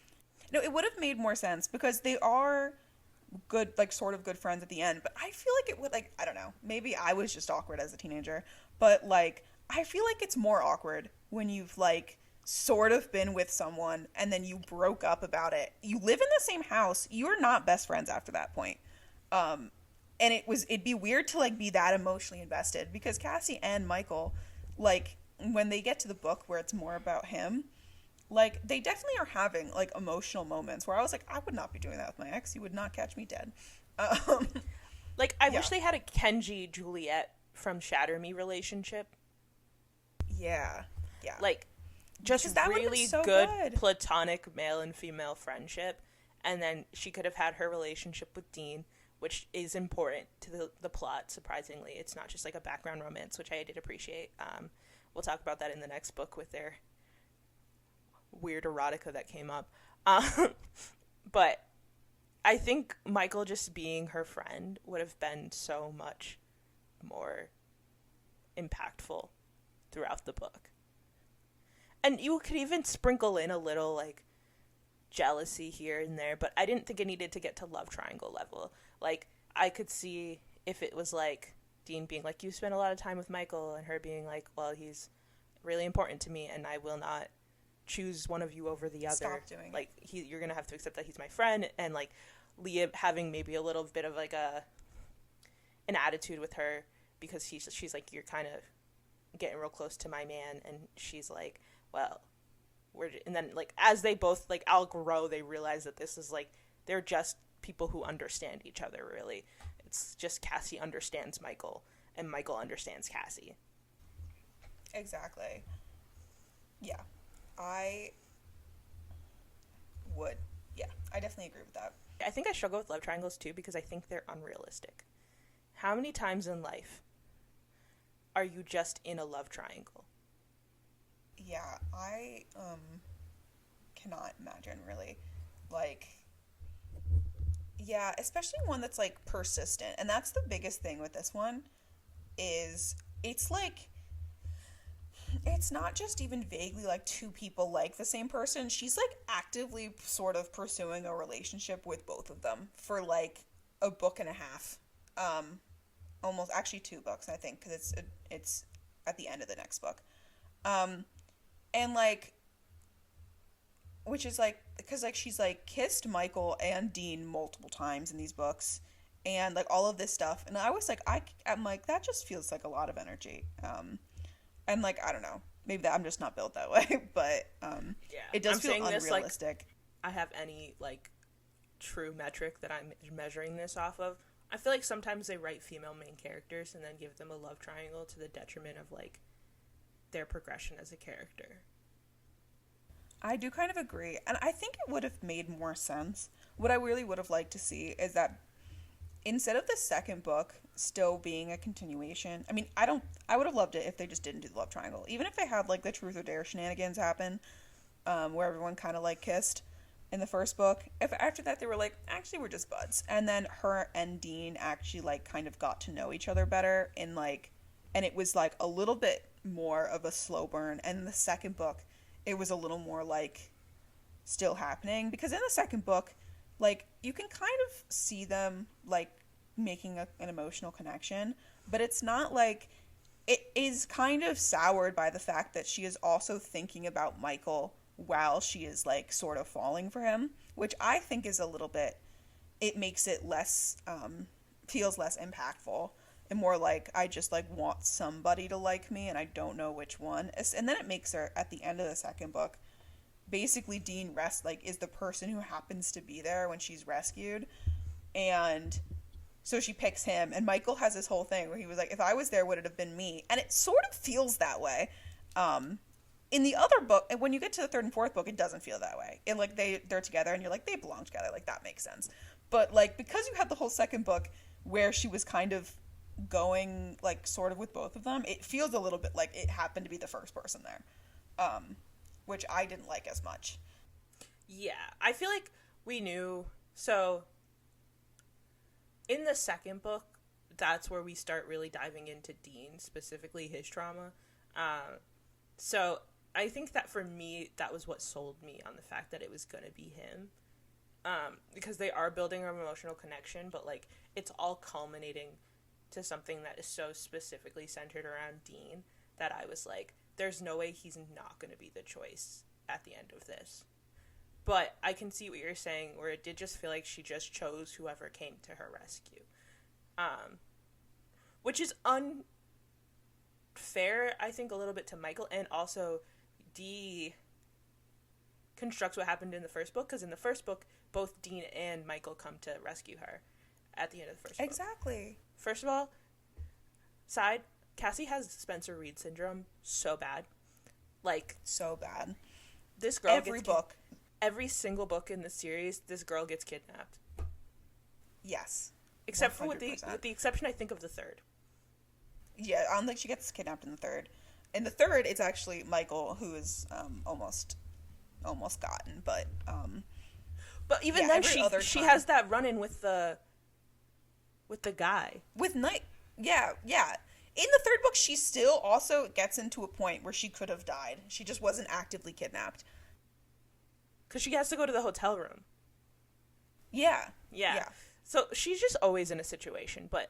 No, it would have made more sense because they are good, like, sort of good friends at the end, but I feel like it would, like, I don't know, maybe I was just awkward as a teenager, but, like, I feel like it's more awkward when you've, like, sort of been with someone and then you broke up about it. You live in the same house, you're not best friends after that point. And it'd be weird to, like, be that emotionally invested, because Cassie and Michael, like, when they get to the book where it's more about him, like, they definitely are having, like, emotional moments where I was like, I would not be doing that with my ex. You would not catch me dead. Like, I wish they had a Kenji Juliet from Shatter Me relationship. Yeah. Like, just really so good platonic male and female friendship. And then she could have had her relationship with Dean, which is important to the plot, surprisingly. It's not just, like, a background romance, which I did appreciate. We'll talk about that in the next book with their weird erotica that came up. But I think Michael just being her friend would have been so much more impactful throughout the book. And you could even sprinkle in a little, like, jealousy here and there, but I didn't think it needed to get to love triangle level. Like, I could see if it was, like, Dean being like, you spent a lot of time with Michael, and her being like, well, he's really important to me, and I will not choose one of you over the other. Stop doing like it. You're gonna have to accept that he's my friend, and like Leah having maybe a little bit of like an attitude with her because she's like, you're kind of getting real close to my man, and she's like, well, and then like as they both like outgrow, they realize that this is like they're just people who understand each other. Really, it's just Cassie understands Michael, and Michael understands Cassie. Exactly. Yeah. I would. Yeah, I definitely agree with that. I think I struggle with love triangles too because I think they're unrealistic. How many times in life are you just in a love triangle? Yeah, I cannot imagine really. Like, yeah, especially one that's like persistent. And that's the biggest thing with this one is it's like it's not just even vaguely like two people like the same person. She's like actively sort of pursuing a relationship with both of them for like a book and a half. Almost actually 2 books, I think, because it's at the end of the next book. And like, which is like, because like she's like kissed Michael and Dean multiple times in these books, and like all of this stuff. And I was like, I'm like, that just feels like a lot of energy. And, like, I don't know. Maybe I'm just not built that way. But it does feel unrealistic. This, like, I have any, like, true metric that I'm measuring this off of. I feel like sometimes they write female main characters and then give them a love triangle to the detriment of, like, their progression as a character. I do kind of agree. And I think it would have made more sense. What I really would have liked to see is that instead of the second book still being a continuation, I mean, I would have loved it if they just didn't do the love triangle. Even if they had, like, the truth or dare shenanigans happen, where everyone kind of, like, kissed. in the first book. If after that they were like, actually we're just buds. And then her and Dean actually like kind of got to know each other better in like, and it was like a little bit more of a slow burn. And in the second book, it was a little more like still happening, because in the second book, like you can kind of see them like making an emotional connection, but it's not like, it is kind of soured by the fact that she is also thinking about Michael while she is like sort of falling for him, which I think is a little bit, it makes it less feels less impactful and more like I just like want somebody to like me and I don't know which one. And then it makes her at the end of the second book, basically Dean is the person who happens to be there when she's rescued, and so she picks him, and Michael has this whole thing where he was like, if I was there, would it have been me? And it sort of feels that way. In the other book, and when you get to the third and fourth book, it doesn't feel that way. It like they're together, and you're like, they belong together. Like, that makes sense. But like, because you had the whole second book where she was kind of going like sort of with both of them, it feels a little bit like it happened to be the first person there, which I didn't like as much. Yeah, I feel like we knew. So in the second book, that's where we start really diving into Dean, specifically his trauma. So I think that for me, that was what sold me on the fact that it was going to be him. Because they are building an emotional connection, but like it's all culminating to something that is so specifically centered around Dean that I was like, there's no way he's not going to be the choice at the end of this. But I can see what you're saying, where it did just feel like she just chose whoever came to her rescue. Which is unfair, I think, a little bit to Michael, and also deconstructs what happened in the first book, because in the first book, both Dean and Michael come to rescue her at the end of the first book. Exactly. First of all, Cassie has Spencer Reed syndrome so bad. Like, so bad. This girl every single book in the series, this girl gets kidnapped. Yes. Except 100%. For with the exception, I think, of the third. Yeah, I don't think she gets kidnapped in the third. In the third, it's actually Michael who is almost gotten, but even then she has that run-in with the guy. With Night. Yeah. In the third book, she still also gets into a point where she could have died. She just wasn't actively kidnapped. Because she has to go to the hotel room. Yeah. So she's just always in a situation. But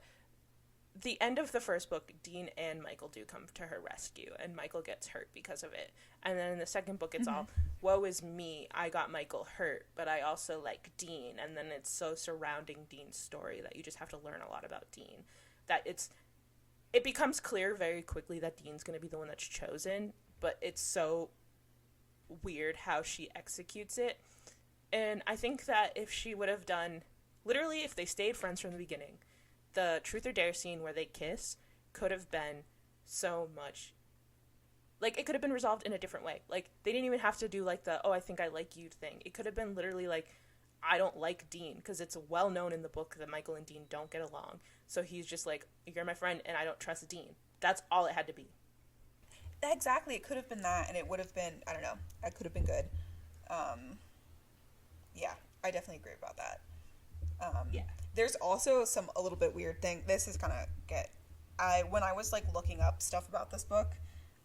the end of the first book, Dean and Michael do come to her rescue. And Michael gets hurt because of it. And then in the second book, it's all, woe is me, I got Michael hurt. But I also like Dean. And then it's so surrounding Dean's story that you just have to learn a lot about Dean. That it becomes clear very quickly that Dean's going to be the one that's chosen. But it's so weird how she executes it. And I think that if she would have done, literally if they stayed friends from the beginning, the truth or dare scene where they kiss could have been so much, like, it could have been resolved in a different way. Like, they didn't even have to do like the, oh, I think I like you thing. It could have been literally like, I don't like Dean, because it's well known in the book that Michael and Dean don't get along. So he's just like, you're my friend and I don't trust Dean. That's all it had to be. Exactly, it could have been that, and it would have been, I don't know, it could have been good. Yeah, I definitely agree about that. Yeah. There's also a little bit weird thing, this is kind of when I was, like, looking up stuff about this book,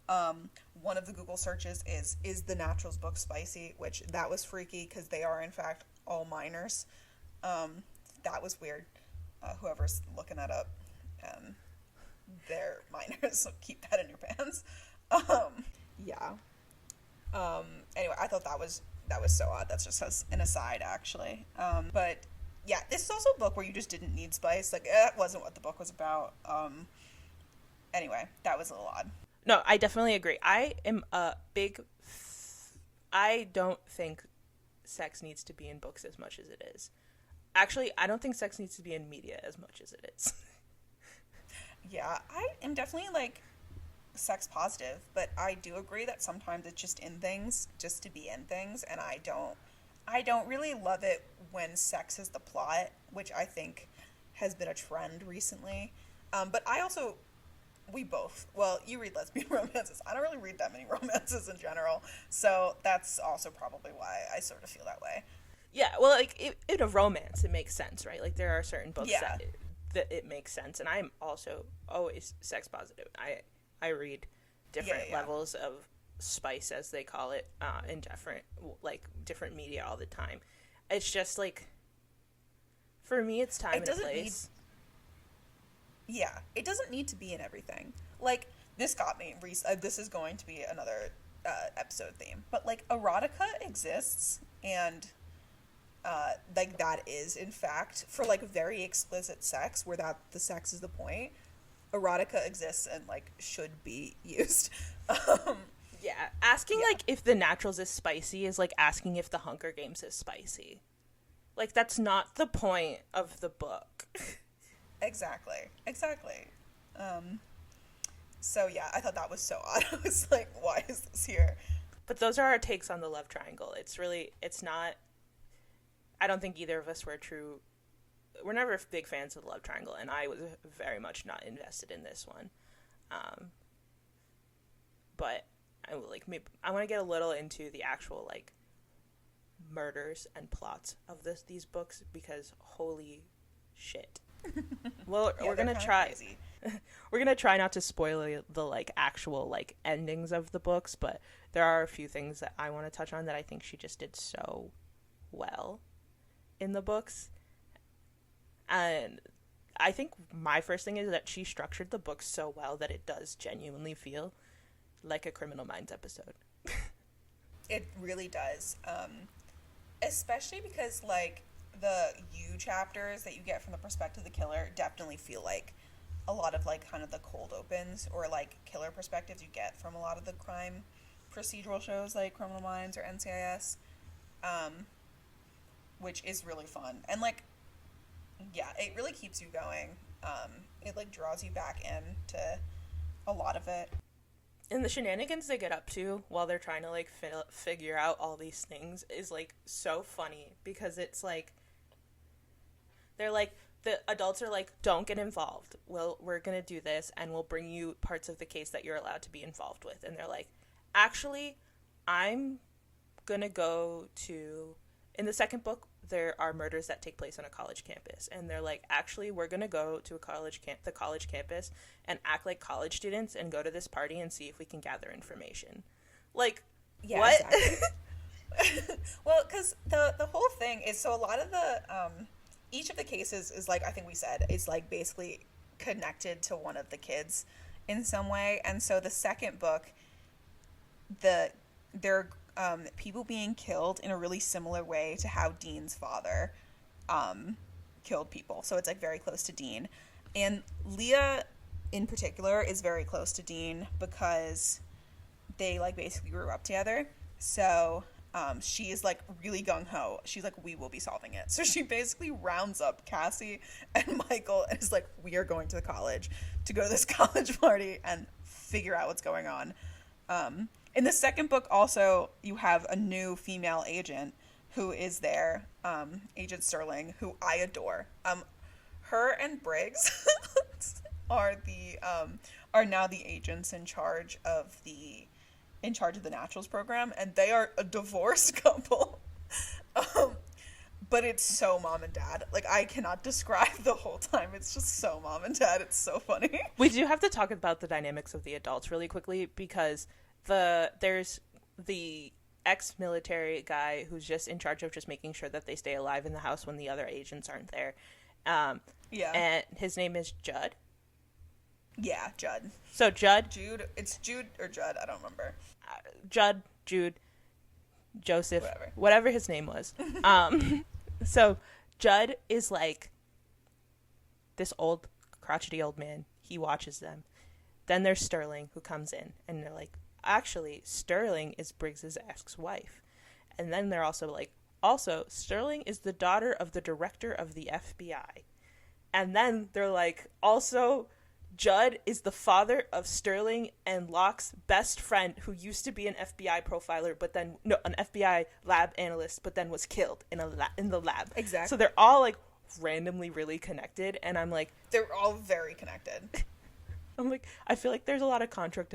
one of the Google searches is the Naturals book spicy, which that was freaky, because they are, in fact, all minors. That was weird. Whoever's looking that up, they're minors, so keep that in your pants. Yeah. Anyway, I thought that was so odd. That's just an aside, actually. But yeah, this is also a book where you just didn't need spice. Like, that wasn't what the book was about. Anyway, that was a little odd. No, I definitely agree. I am a big... I don't think sex needs to be in books as much as it is. Actually, I don't think sex needs to be in media as much as it is. Yeah, I am definitely, like, sex positive, but I do agree that sometimes it's just in things, just to be in things, and I don't really love it when sex is the plot, which I think has been a trend recently. But I also, you read lesbian romances. I don't really read that many romances in general, so that's also probably why I sort of feel that way. Yeah, well, like, in a romance, it makes sense, right? Like, there are certain books that it makes sense, and I'm also always sex positive. I read different levels of spice, as they call it, in different media all the time. It's just, like, for me, it's time and place. It doesn't need to be in everything. Like, this got me, this is going to be another episode theme, but, like, erotica exists, and like, that is, in fact, for, like, very explicit sex, where the sex is the point, erotica exists and, like, should be used. Asking, like, if The Naturals is spicy is like asking if The Hunger Games is spicy. Like, that's not the point of the book. Exactly. So, yeah, I thought that was so odd. I was like, why is this here? But those are our takes on the love triangle. It's not, I don't think either of us we're never big fans of the love triangle, and I was very much not invested in this one. But I want to get a little into the actual, like, murders and plots of these books, because holy shit. Well, we're gonna try. We're gonna try not to spoil the, like, actual, like, endings of the books, but there are a few things that I want to touch on that I think she just did so well in the books. And I think my first thing is that she structured the book so well that it does genuinely feel like a Criminal Minds episode. It really does. Especially because, like, the you chapters that you get from the perspective of the killer definitely feel like a lot of, like, kind of the cold opens or, like, killer perspectives you get from a lot of the crime procedural shows like Criminal Minds or NCIS, which is really fun. And, like, yeah, it really keeps you going. It, like, draws you back in to a lot of it. And the shenanigans they get up to while they're trying to, like, figure out all these things is, like, so funny, because it's, like, they're, like, the adults are, like, don't get involved. We're gonna do this, and we'll bring you parts of the case that you're allowed to be involved with. And they're like, actually, I'm gonna go to... In the second book, there are murders that take place on a college campus, and they're like, actually, we're gonna go to the college campus and act like college students and go to this party and see if we can gather information. Like, yeah, what? Exactly. Well, because the whole thing is, so a lot of the each of the cases is, like, I think we said, it's, like, basically connected to one of the kids in some way, and so the second book, there are people being killed in a really similar way to how Dean's father killed people. So it's, like, very close to Dean. And Leah, in particular, is very close to Dean because they, like, basically grew up together. So she is, like, really gung-ho. She's like, we will be solving it. So she basically rounds up Cassie and Michael and is like, we are going to the college to go to this college party and figure out what's going on. In the second book, also, you have a new female agent who is there, Agent Sterling, who I adore. Her and Briggs are now the agents in charge of the Naturals program, and they are a divorced couple. But it's so mom and dad. Like, I cannot describe the whole time. It's just so mom and dad. It's so funny. We do have to talk about the dynamics of the adults really quickly, because there's the ex-military guy who's just in charge of just making sure that they stay alive in the house when the other agents aren't there. And his name is Judd. Yeah, Judd. So Judd. Jude. It's Jude or Judd. I don't remember. Judd, Jude, Joseph, whatever his name was. So Judd is, like, this old, crotchety old man. He watches them. Then there's Sterling, who comes in, and they're like, actually, Sterling is Briggs's ex-wife. And then they're also like, Sterling is the daughter of the director of the FBI. And then they're like, also, Judd is the father of Sterling and Locke's best friend, who used to be an FBI profiler, an FBI lab analyst, but then was killed in the lab. Exactly. So they're all, like, randomly really connected, and I'm like... They're all very connected. I'm like, I feel like there's a lot of conflict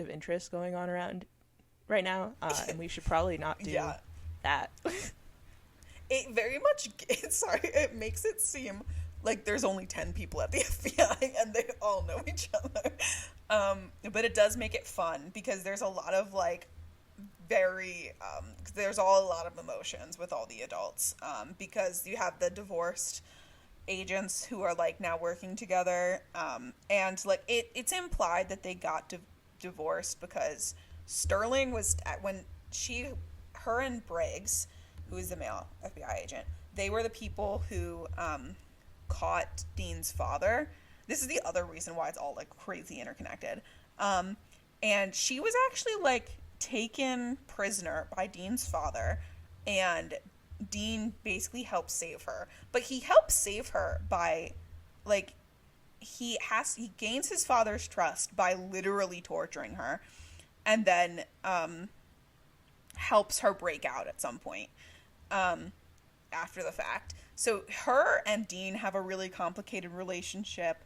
of interest going on around right now, and we should probably not do that. it very much, it makes it seem like there's only 10 people at the FBI and they all know each other. But it does make it fun because there's a lot of like there's all a lot of emotions with all the adults, because you have the divorced agents who are like now working together, and like it's implied that they got divorced because Sterling was when her and Briggs, who is the male FBI agent, they were the people who caught Dean's father. This is the other reason why it's all like crazy interconnected. And she was actually like taken prisoner by Dean's father, and Dean basically helped save her. But he helps save her by like he gains his father's trust by literally torturing her, and then helps her break out at some point after the fact. So her and Dean have a really complicated relationship,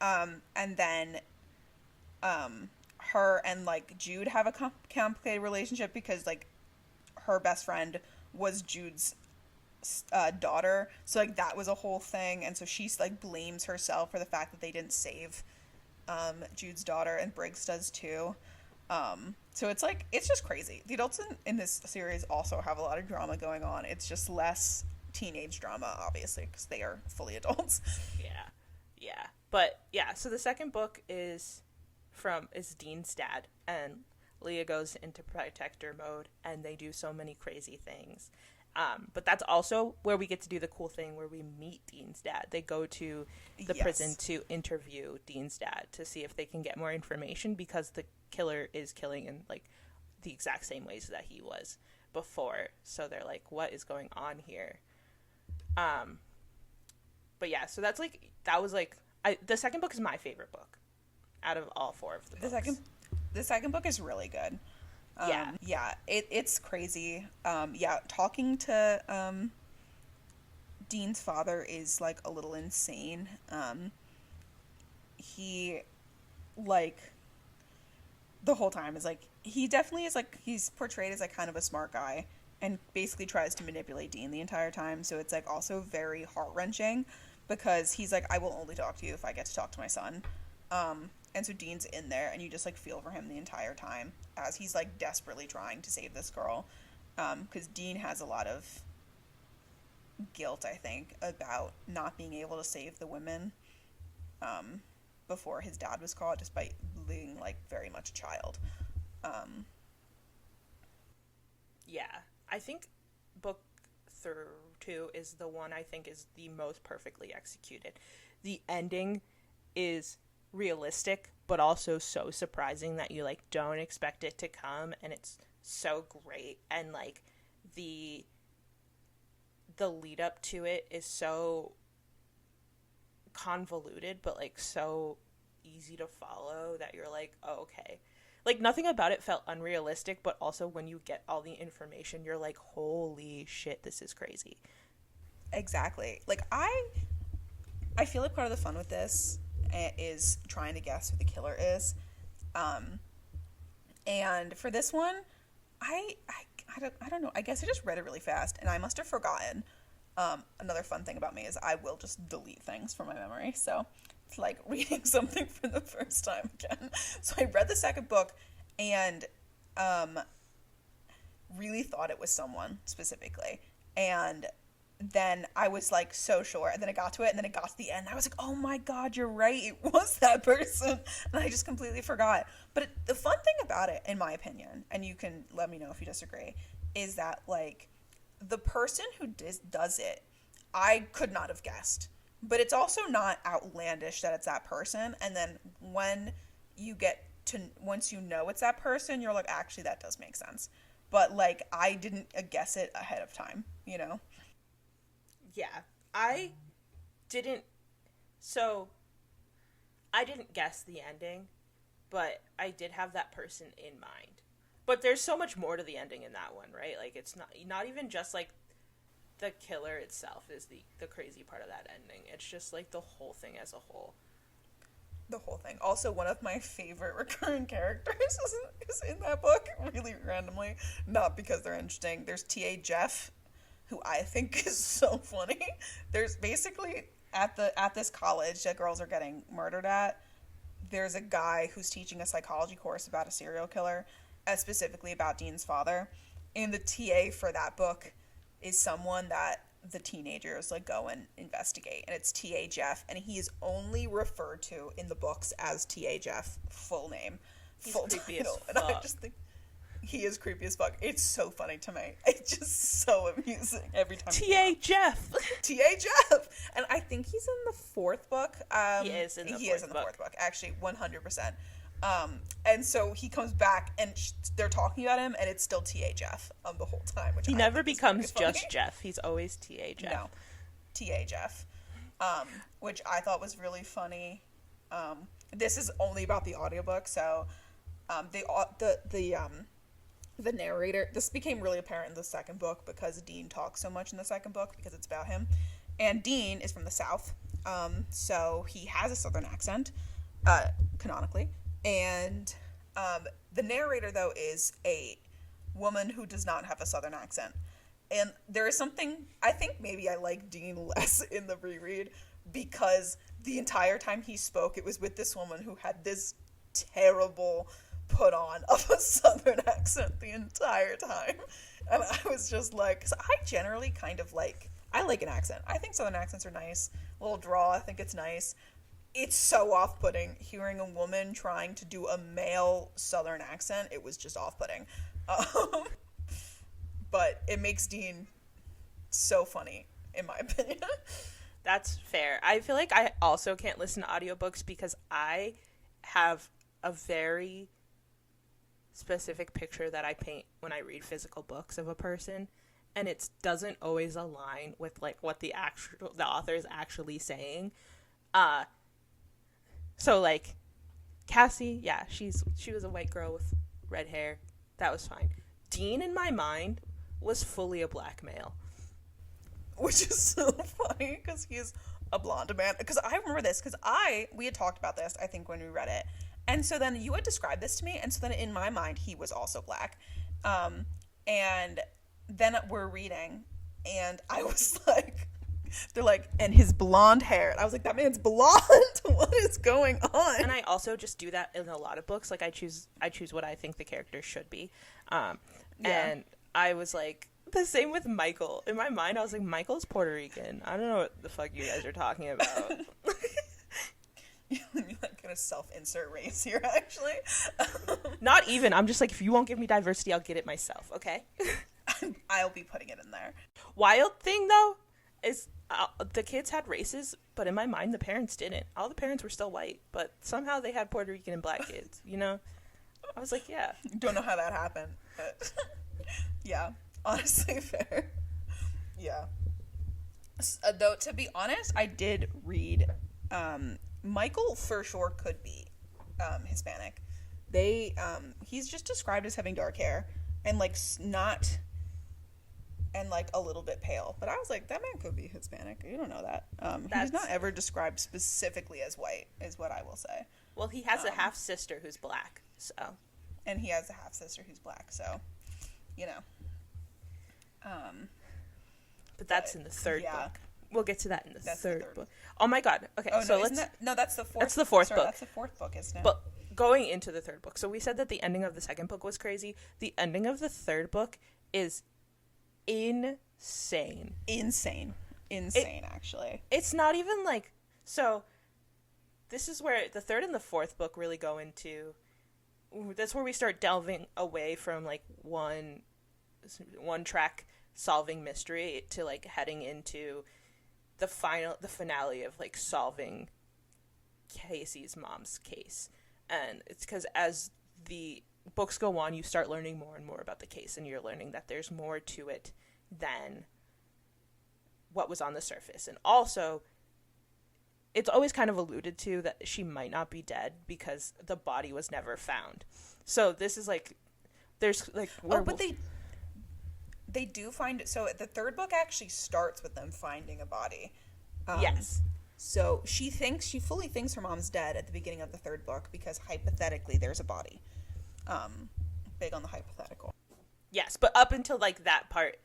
and then her and like Jude have a complicated relationship because like her best friend was Jude's daughter, so like that was a whole thing, and so she's like blames herself for the fact that they didn't save Jude's daughter, and Briggs does too. So it's like, it's just crazy. The adults in this series also have a lot of drama going on. It's just less teenage drama, obviously, because they are fully adults. Yeah. But yeah, so the second book is Dean's dad, and Leah goes into protector mode, and they do so many crazy things. But that's also where we get to do the cool thing where we meet Dean's dad. They go to the prison to interview Dean's dad to see if they can get more information, because the killer is killing in like the exact same ways that he was before. So they're like, what is going on here? But yeah, so that's like, that was like, the second book is my favorite book out of all four of the books. The second book is really good. It's crazy. Talking to Dean's father is like a little insane. He like the whole time is like, he definitely is like, he's portrayed as like kind of a smart guy and basically tries to manipulate Dean the entire time. So it's like also very heart-wrenching because he's like, I will only talk to you if I get to talk to my son. And so Dean's in there, and you just, like, feel for him the entire time as he's, like, desperately trying to save this girl. Because Dean has a lot of guilt, I think, about not being able to save the women before his dad was caught, despite being, like, very much a child. Yeah. I think book 2 is the one I think is the most perfectly executed. The ending is realistic, but also so surprising that you like don't expect it to come, and it's so great, and like the lead up to it is so convoluted but like so easy to follow that you're like, oh, okay. Like nothing about it felt unrealistic, but also when you get all the information you're like, holy shit, this is crazy. Exactly. Like I feel like part of the fun with this is trying to guess who the killer is, and for this one, I don't know. I guess I just read it really fast, and I must have forgotten. Another fun thing about me is I will just delete things from my memory, so it's like reading something for the first time again. So I read the second book, and really thought it was someone specifically, and then I was like so sure, and then I got to it, and then it got to the end, and I was like, oh my god, you're right, it was that person, and I just completely forgot. But the fun thing about it, in my opinion, and you can let me know if you disagree, is that like the person who does it, I could not have guessed, but it's also not outlandish that it's that person, and then when you get to, once you know it's that person, you're like, actually that does make sense, but like I didn't guess it ahead of time, you know? Yeah, I didn't guess the ending, but I did have that person in mind. But there's so much more to the ending in that one, right? Like, it's not even just, like, the killer itself is the crazy part of that ending. It's just, like, the whole thing as a whole. The whole thing. Also, one of my favorite recurring characters is in that book, really randomly. Not because they're interesting. There's T.A. Jeff, who I think is so funny. There's basically at this college that girls are getting murdered at, there's a guy who's teaching a psychology course about a serial killer, specifically about Dean's father. And the TA for that book is someone that the teenagers like go and investigate, and it's TA Jeff, and he is only referred to in the books as TA Jeff, full name, full title. And I just think he is creepy as fuck. It's so funny to me. It's just so amusing every time. TA Jeff. TA Jeff. And I think he's in the fourth book. He is in the fourth book. Actually, 100%. And so he comes back, and they're talking about him, and it's still TA Jeff the whole time. Which he never becomes just Jeff. He's always TA Jeff. No, TA Jeff. Which I thought was really funny. This is only about the audiobook, so the narrator, this became really apparent in the second book because Dean talks so much in the second book because it's about him. And Dean is from the South, so he has a Southern accent, canonically. And the narrator, though, is a woman who does not have a Southern accent. And there is something, I think maybe I like Dean less in the reread because the entire time he spoke, it was with this woman who had this terrible put on of a Southern accent the entire time. And I was just like, because I generally kind of I like an accent. I think Southern accents are nice. A little drawl, I think it's nice. It's so off-putting hearing a woman trying to do a male Southern accent. It was just off-putting. But it makes Dean so funny, in my opinion. That's fair. I feel like I also can't listen to audiobooks because I have a very specific picture that I paint when I read physical books of a person, and it doesn't always align with like what the author is actually saying. So like Cassie, yeah, she was a white girl with red hair. That was fine. Dean in my mind was fully a black male, which is so funny because he's a blonde man. Because I remember this because we had talked about this I think when we read it. And so then you had described this to me, and so then in my mind, he was also black. And then we're reading, and I was like, they're like, and his blonde hair. And I was like, that man's blonde? What is going on? And I also just do that in a lot of books. Like, I choose what I think the character should be. And I was like, the same with Michael. In my mind, I was like, Michael's Puerto Rican. I don't know what the fuck you guys are talking about. You're like gonna self-insert race here, actually. Not even. I'm just like, if you won't give me diversity, I'll get it myself, okay? I'll be putting it in there. Wild thing, though, is the kids had races, but in my mind, the parents didn't. All the parents were still white, but somehow they had Puerto Rican and black kids, you know? I was like, yeah. Don't know how that happened, but yeah, honestly, fair. Yeah. Though, to be honest, I did read... Michael for sure could be Hispanic. He's just described as having dark hair and like not and like a little bit pale. But I was like, that man could be Hispanic. You don't know that. He's not ever described specifically as white, is what I will say. Well, he has a half sister who's black, so. And he has a half sister who's black, so you know. But that's in the third book. We'll get to that in the third book. Oh my god. Okay, oh, so no, let's... that's the fourth. That's the fourth book. That's the fourth book, isn't it? But going into the third book. So we said that the ending of the second book was crazy. The ending of the third book is insane. Insane, actually. It's not even like... So, this is where the third and the fourth book really go into... That's where we start delving away from, like, one track solving mystery to, like, heading into... the finale of like solving Casey's mom's case. And it's because as the books go on, you start learning more and more about the case, and you're learning that there's more to it than what was on the surface. And also, it's always kind of alluded to that she might not be dead because the body was never found. So this is like, there's like... but they do find it. So the third book actually starts with them finding a body. Yes. So she fully thinks her mom's dead at the beginning of the third book because hypothetically there's a body. Big on the hypothetical. Yes, but up until like that part,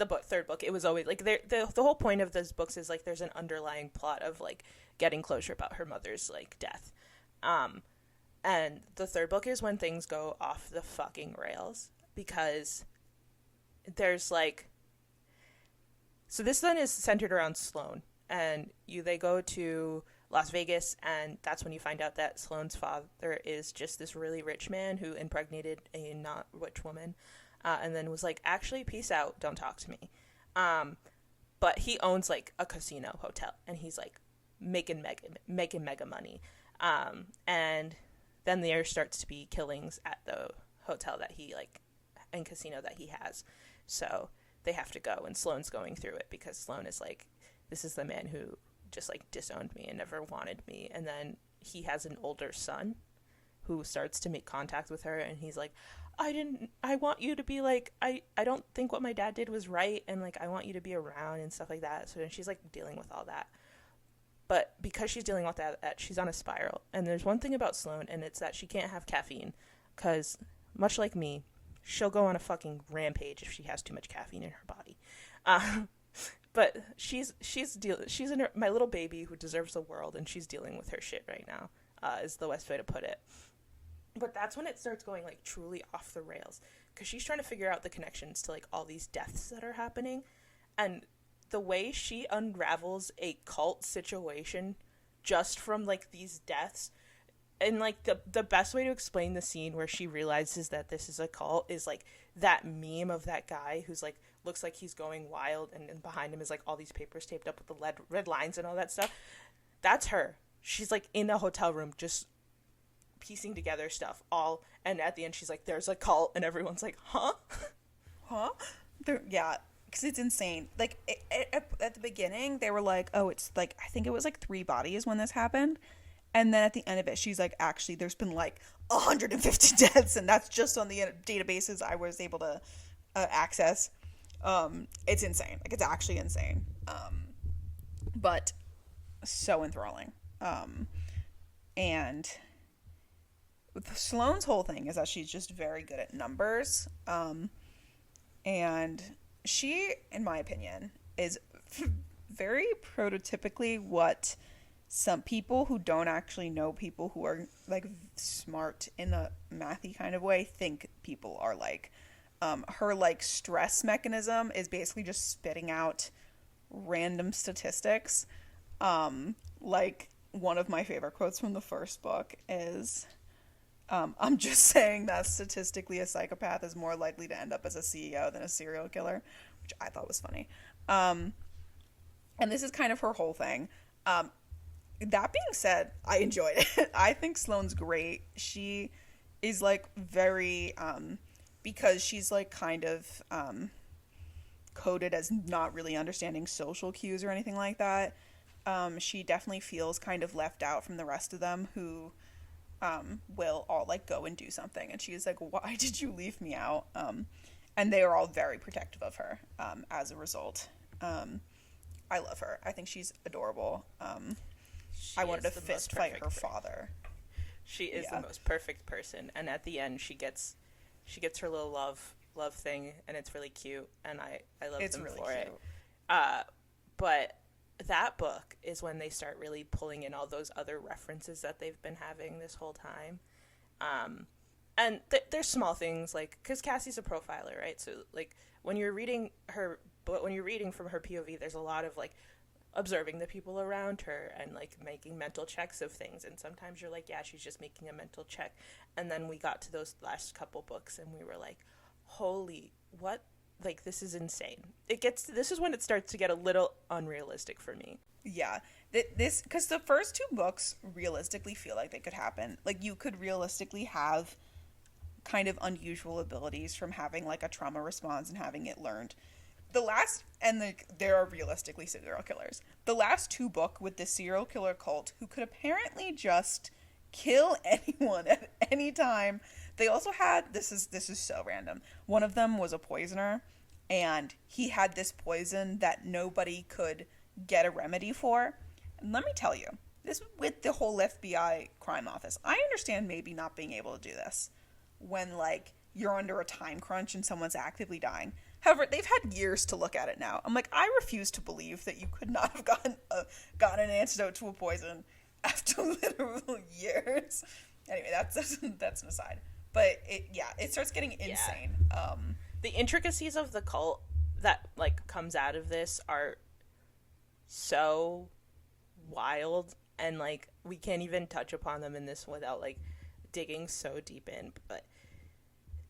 third book, it was always like the whole point of those books is like there's an underlying plot of like getting closure about her mother's like death. And the third book is when things go off the fucking rails, because there's like, so this then is centered around Sloane, and they go to Las Vegas, and that's when you find out that Sloane's father is just this really rich man who impregnated a not rich woman, and then was like, actually, peace out, don't talk to me. But he owns like a casino hotel, and he's like making mega money. And then there starts to be killings at the hotel that he like, and casino that he has. So they have to go, and Sloane's going through it because Sloane is like, this is the man who just like disowned me and never wanted me. And then he has an older son who starts to make contact with her, and he's like, I want you to be like, I don't think what my dad did was right, and like I want you to be around and stuff like that. So then she's like dealing with all that. But because she's dealing with that, she's on a spiral. And there's one thing about Sloane, and it's that she can't have caffeine, because much like me, she'll go on a fucking rampage if she has too much caffeine in her body. But she's my little baby who deserves the world, and she's dealing with her shit right now, is the best way to put it. But that's when it starts going like truly off the rails, because she's trying to figure out the connections to like all these deaths that are happening, and the way she unravels a cult situation just from like these deaths. And like the best way to explain the scene where she realizes that this is a cult is like that meme of that guy who's like looks like he's going wild, and behind him is like all these papers taped up with the red lines and all that stuff. That's her. She's like in a hotel room just piecing together stuff all, and at the end she's like, there's a cult, and everyone's like, huh? Yeah, because it's insane. Like at the beginning they were like, oh, it's like, I think it was like 3 bodies when this happened. And then at the end of it, she's like, actually, there's been like 150 deaths, and that's just on the databases I was able to access. It's insane. Like, it's actually insane. But so enthralling. And Sloane's whole thing is that she's just very good at numbers. And she, in my opinion, is very prototypically what some people who don't actually know people who are like smart in a mathy kind of way think people are like. Her like stress mechanism is basically just spitting out random statistics. Like one of my favorite quotes from the first book is, I'm just saying that statistically a psychopath is more likely to end up as a CEO than a serial killer, which I thought was funny. And this is kind of her whole thing. That being said, I enjoyed it. I think Sloane's great. She is like very, because she's like kind of coded as not really understanding social cues or anything like that. She definitely feels kind of left out from the rest of them who will all like go and do something. And she's like, why did you leave me out? And they are all very protective of her as a result. I love her. I think she's adorable. I wanted to fist fight her father. She is the most perfect person, and at the end she gets her little love thing, and it's really cute, and I love them really for cute. It. But that book is when they start really pulling in all those other references that they've been having this whole time. And there's small things, like, because Cassie's a profiler, right? So like when you're reading from her POV, there's a lot of like observing the people around her and like making mental checks of things, and sometimes you're like, yeah, she's just making a mental check. And then we got to those last couple books and we were like, holy, what, like, this is insane. This is when it starts to get a little unrealistic for me. Yeah, this, because the first 2 books realistically feel like they could happen. Like, you could realistically have kind of unusual abilities from having like a trauma response and having it learned. There are realistically serial killers. The last 2 book with this serial killer cult who could apparently just kill anyone at any time. They also had, this is so random, one of them was a poisoner, and he had this poison that nobody could get a remedy for. And let me tell you, this with the whole FBI crime office, I understand maybe not being able to do this when like you're under a time crunch and someone's actively dying. However, they've had years to look at it now. I'm like, I refuse to believe that you could not have gotten an antidote to a poison after literal years. Anyway, that's an aside. But it starts getting insane. Yeah. The intricacies of the cult that like comes out of this are so wild, and like we can't even touch upon them in this without like digging so deep in. But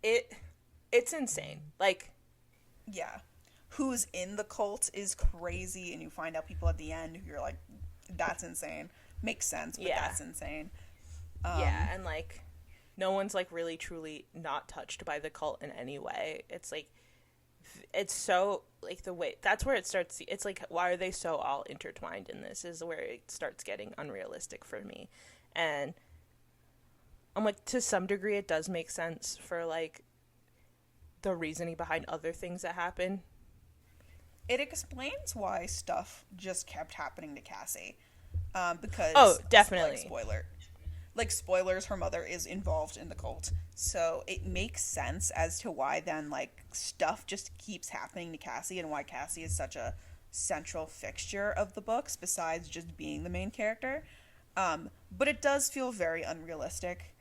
it's insane. Like, yeah, who's in the cult is crazy, and you find out people at the end who you're like, that's insane. Makes sense, but that's insane. And like no one's like really truly not touched by the cult in any way. It's like, it's so like the way, that's where it starts. It's like, why are they so all intertwined in this is where it starts getting unrealistic for me. And I'm like, to some degree it does make sense for like the reasoning behind other things that happen. It explains why stuff just kept happening to Cassie. Because definitely, spoilers, her mother is involved in the cult, so it makes sense as to why then like stuff just keeps happening to Cassie, and why Cassie is such a central fixture of the books besides just being the main character. But it does feel very unrealistic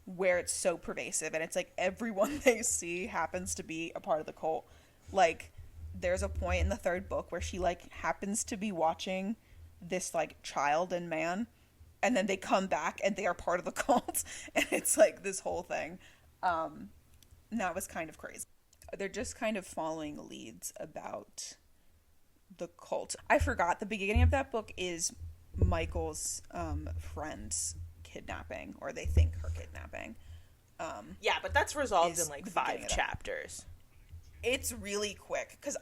where it's so pervasive, and it's like everyone they see happens to be a part of the cult. Like, there's a point in the third book where she like happens to be watching this like child and man, and then they come back and they are part of the cult, and it's like this whole thing. And that was kind of crazy. They're just kind of following leads about the cult. I forgot, the beginning of that book is Michael's friend's kidnapping, or they think her kidnapping. But that's resolved in like 5 chapters. It's really quick, because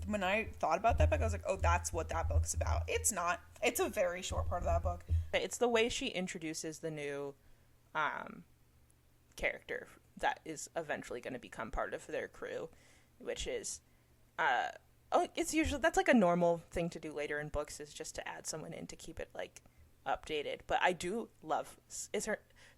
when I thought about that book, I was like, oh, that's what that book's about. It's not. It's a very short part of that book. It's the way she introduces the new character that is eventually going to become part of their crew, which is it's usually, that's like a normal thing to do later in books, is just to add someone in to keep it like updated. But I do love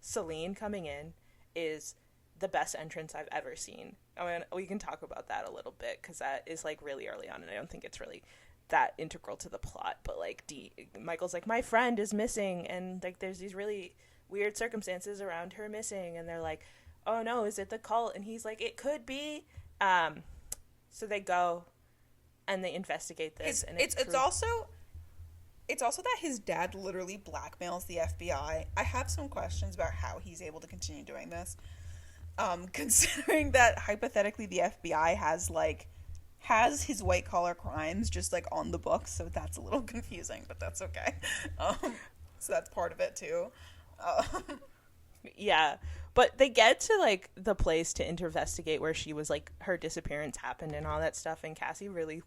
Celine coming in is the best entrance I've ever seen. I mean, we can talk about that a little bit, because that is like really early on, and I don't think it's really that integral to the plot. But like Michael's like, my friend is missing, and like there's these really weird circumstances around her missing, and they're like, oh no, is it the cult? And he's like, it could be. So they go and they investigate this, and it's also that his dad literally blackmails the FBI. I have some questions about how he's able to continue doing this. Considering that hypothetically the FBI has his white collar crimes just like on the books, so that's a little confusing, but that's okay. So that's part of it too. Yeah, but they get to like the place to investigate where she was, like her disappearance happened and all that stuff, and Cassie really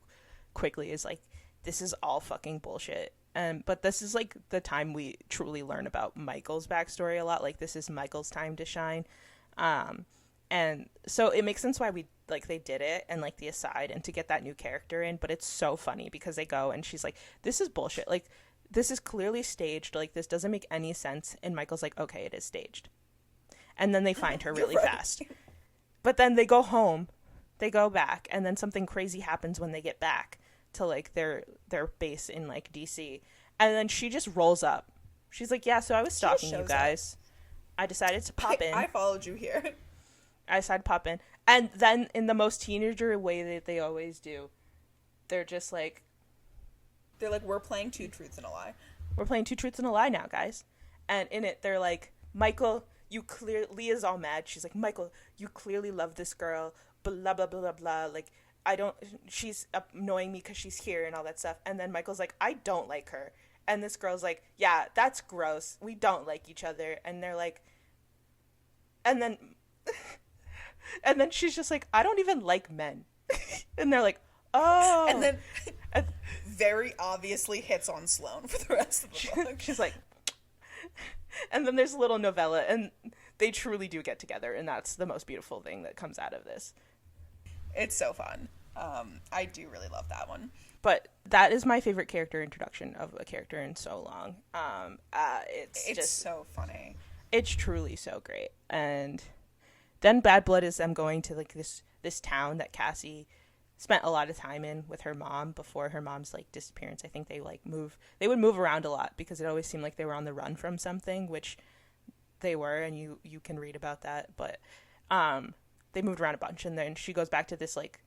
quickly is like, this is all fucking bullshit. But this is like the time we truly learn about Michael's backstory a lot. Like, this is Michael's time to shine. And so it makes sense why they did it, and like the aside, and to get that new character in. But it's so funny because they go and she's like, this is bullshit. Like, this is clearly staged. Like, this doesn't make any sense. And Michael's like, okay, it is staged. And then they find her really fast. But then they go home, they go back, and then something crazy happens when they get back to like their base in like DC. And then she just rolls up. She's like, yeah, so I was stalking you guys. I decided to pop in. I followed you here. I decided to pop in. And then in the most teenager way that they always do, they're just like... They're like, we're playing 2 truths and a lie. We're playing 2 truths and a lie now, guys. And in it, they're like, Michael, Leah's all mad. She's like, Michael, you clearly love this girl, blah, blah, blah, blah, blah. Like, she's annoying me because she's here and all that stuff. And then Michael's like, I don't like her. And this girl's like, yeah, that's gross. We don't like each other. And they're like, and then she's just like, I don't even like men. And they're like, oh. And then very obviously hits on Sloane for the rest of the book. She's like, and then there's a little novella, and they truly do get together. And that's the most beautiful thing that comes out of this. It's so fun. I do really love that one. But that is my favorite character introduction of a character in so long. It's just so funny. It's truly so great. And then Bad Blood is them going to like this town that Cassie spent a lot of time in with her mom before her mom's like disappearance. I think they would move around a lot because it always seemed like they were on the run from something, which they were, and you can read about that. But they moved around a bunch, and then she goes back to this like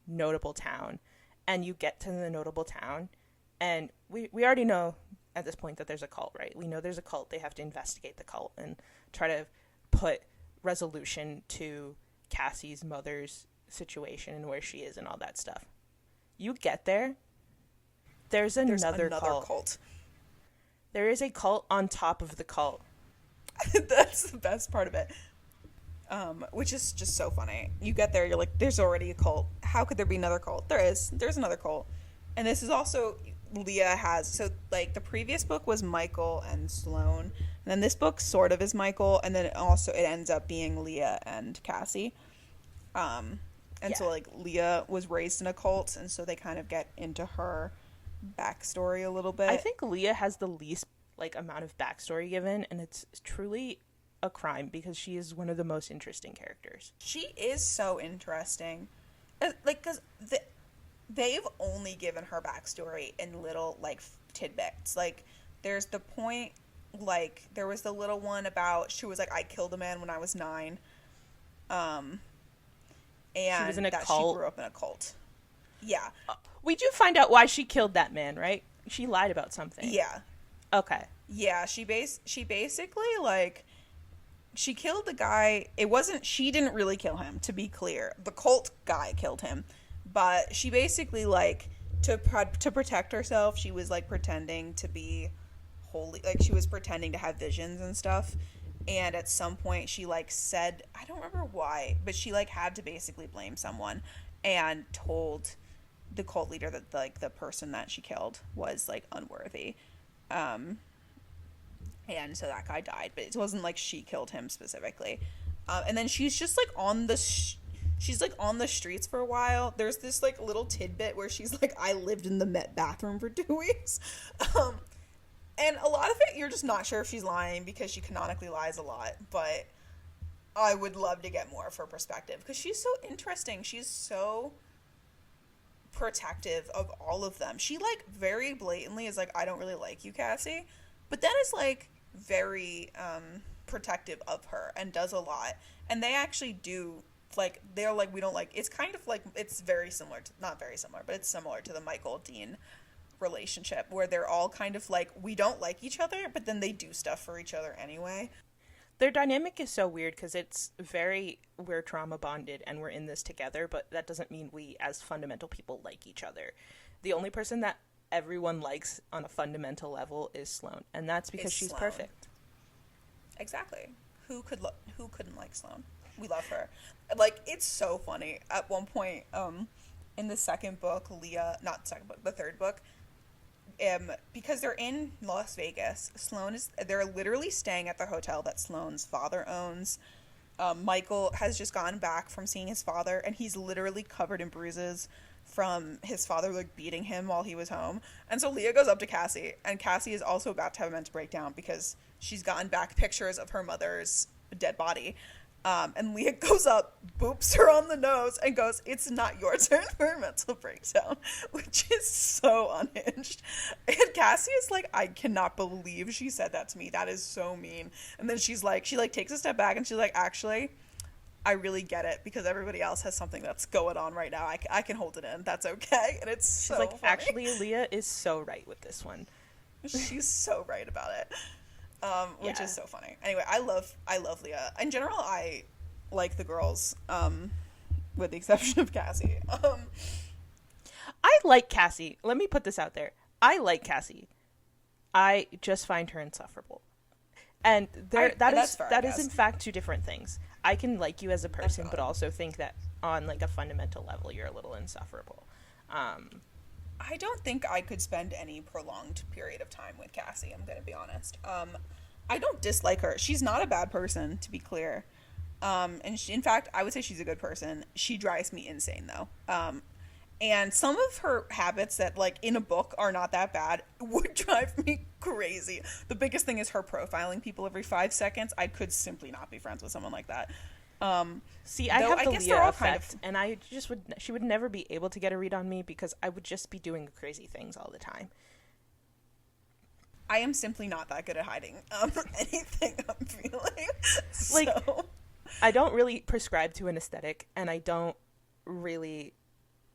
notable town, and you get to the notable town, and we already know at this point that there's a cult, right? We know there's a cult. They have to investigate the cult and try to put resolution to Cassie's mother's situation and where she is and all that stuff. You get there, there's another cult. There is a cult on top of the cult. That's the best part of it. Which is just so funny. You get there, you're like, there's already a cult. How could there be another cult? There's another cult. And this is also, Leah has, so like the previous book was Michael and Sloane, and then this book sort of is Michael, and then it ends up being Leah and Cassie. So like Leah was raised in a cult, and so they kind of get into her backstory a little bit. I think Leah has the least like amount of backstory given, and it's truly a crime because she is one of the most interesting characters. She is so interesting, like, because they've only given her backstory in little like tidbits. Like there's the point, like there was the little one about she was like, I killed a man when I was 9, and she was in a that cult. She grew up in a cult. Yeah, we do find out why she killed that man, right? She lied about something. Yeah. Okay. Yeah, she basically like, she killed the guy. She didn't really kill him, to be clear. The cult guy killed him. But she basically, like, to protect herself, she was, like, pretending to be holy. Like, she was pretending to have visions and stuff. And at some point, she, like, said, I don't remember why, but she, like, had to basically blame someone and told the cult leader that, like, the person that she killed was, like, unworthy. And so that guy died, but it wasn't like she killed him specifically. And then she's just like on the streets for a while. There's this like little tidbit where she's like, I lived in the Met bathroom for 2 weeks. And a lot of it, you're just not sure if she's lying because she canonically lies a lot. But I would love to get more of her perspective because she's so interesting. She's so protective of all of them. She like very blatantly is like, I don't really like you, Cassie. But then is like very protective of her and does a lot. And they actually do, like, they're like, we don't like, it's kind of like, it's very similar to, not very similar, but it's similar to the Michael Dean relationship where they're all kind of like, we don't like each other, but then they do stuff for each other anyway. Their dynamic is so weird because it's very, we're trauma bonded and we're in this together, but that doesn't mean we as fundamental people like each other. The only person that everyone likes on a fundamental level is Sloane, and that's because she's Sloane. Perfect. Exactly. Who couldn't like Sloane? We love her. Like, it's so funny. At one point, in the second book, the third book, because they're in Las Vegas, they're literally staying at the hotel that Sloane's father owns. Michael has just gotten back from seeing his father, and he's literally covered in bruises from his father, like, beating him while he was home. And so Leah goes up to Cassie, and Cassie is also about to have a mental breakdown because she's gotten back pictures of her mother's dead body. And Leah goes up, boops her on the nose, and goes, it's not your turn for a mental breakdown, which is so unhinged. And Cassie is like, I cannot believe she said that to me. That is so mean. And then she takes a step back, and she's like, actually, I really get it because everybody else has something that's going on right now. I can hold it in. That's okay. And it's She's so like, funny. Actually, Leah is so right with this one. She's so right about it. Which is so funny. Anyway, I love Leah. In general, I like the girls, with the exception of Cassie. I like Cassie. Let me put this out there. I like Cassie. I just find her insufferable. And that is in fact two different things. I can like you as a person, but also think that on like a fundamental level, you're a little insufferable. I don't think I could spend any prolonged period of time with Cassie, I'm going to be honest. I don't dislike her. She's not a bad person, to be clear. And in fact, I would say she's a good person. She drives me insane, though. And some of her habits that, like, in a book are not that bad would drive me crazy. The biggest thing is her profiling people every 5 seconds. I could simply not be friends with someone like that. See, I have the guess Leah they're all effect, and she would never be able to get a read on me because I would just be doing crazy things all the time. I am simply not that good at hiding anything I'm feeling. Like, So. I don't really prescribe to an aesthetic, and I don't really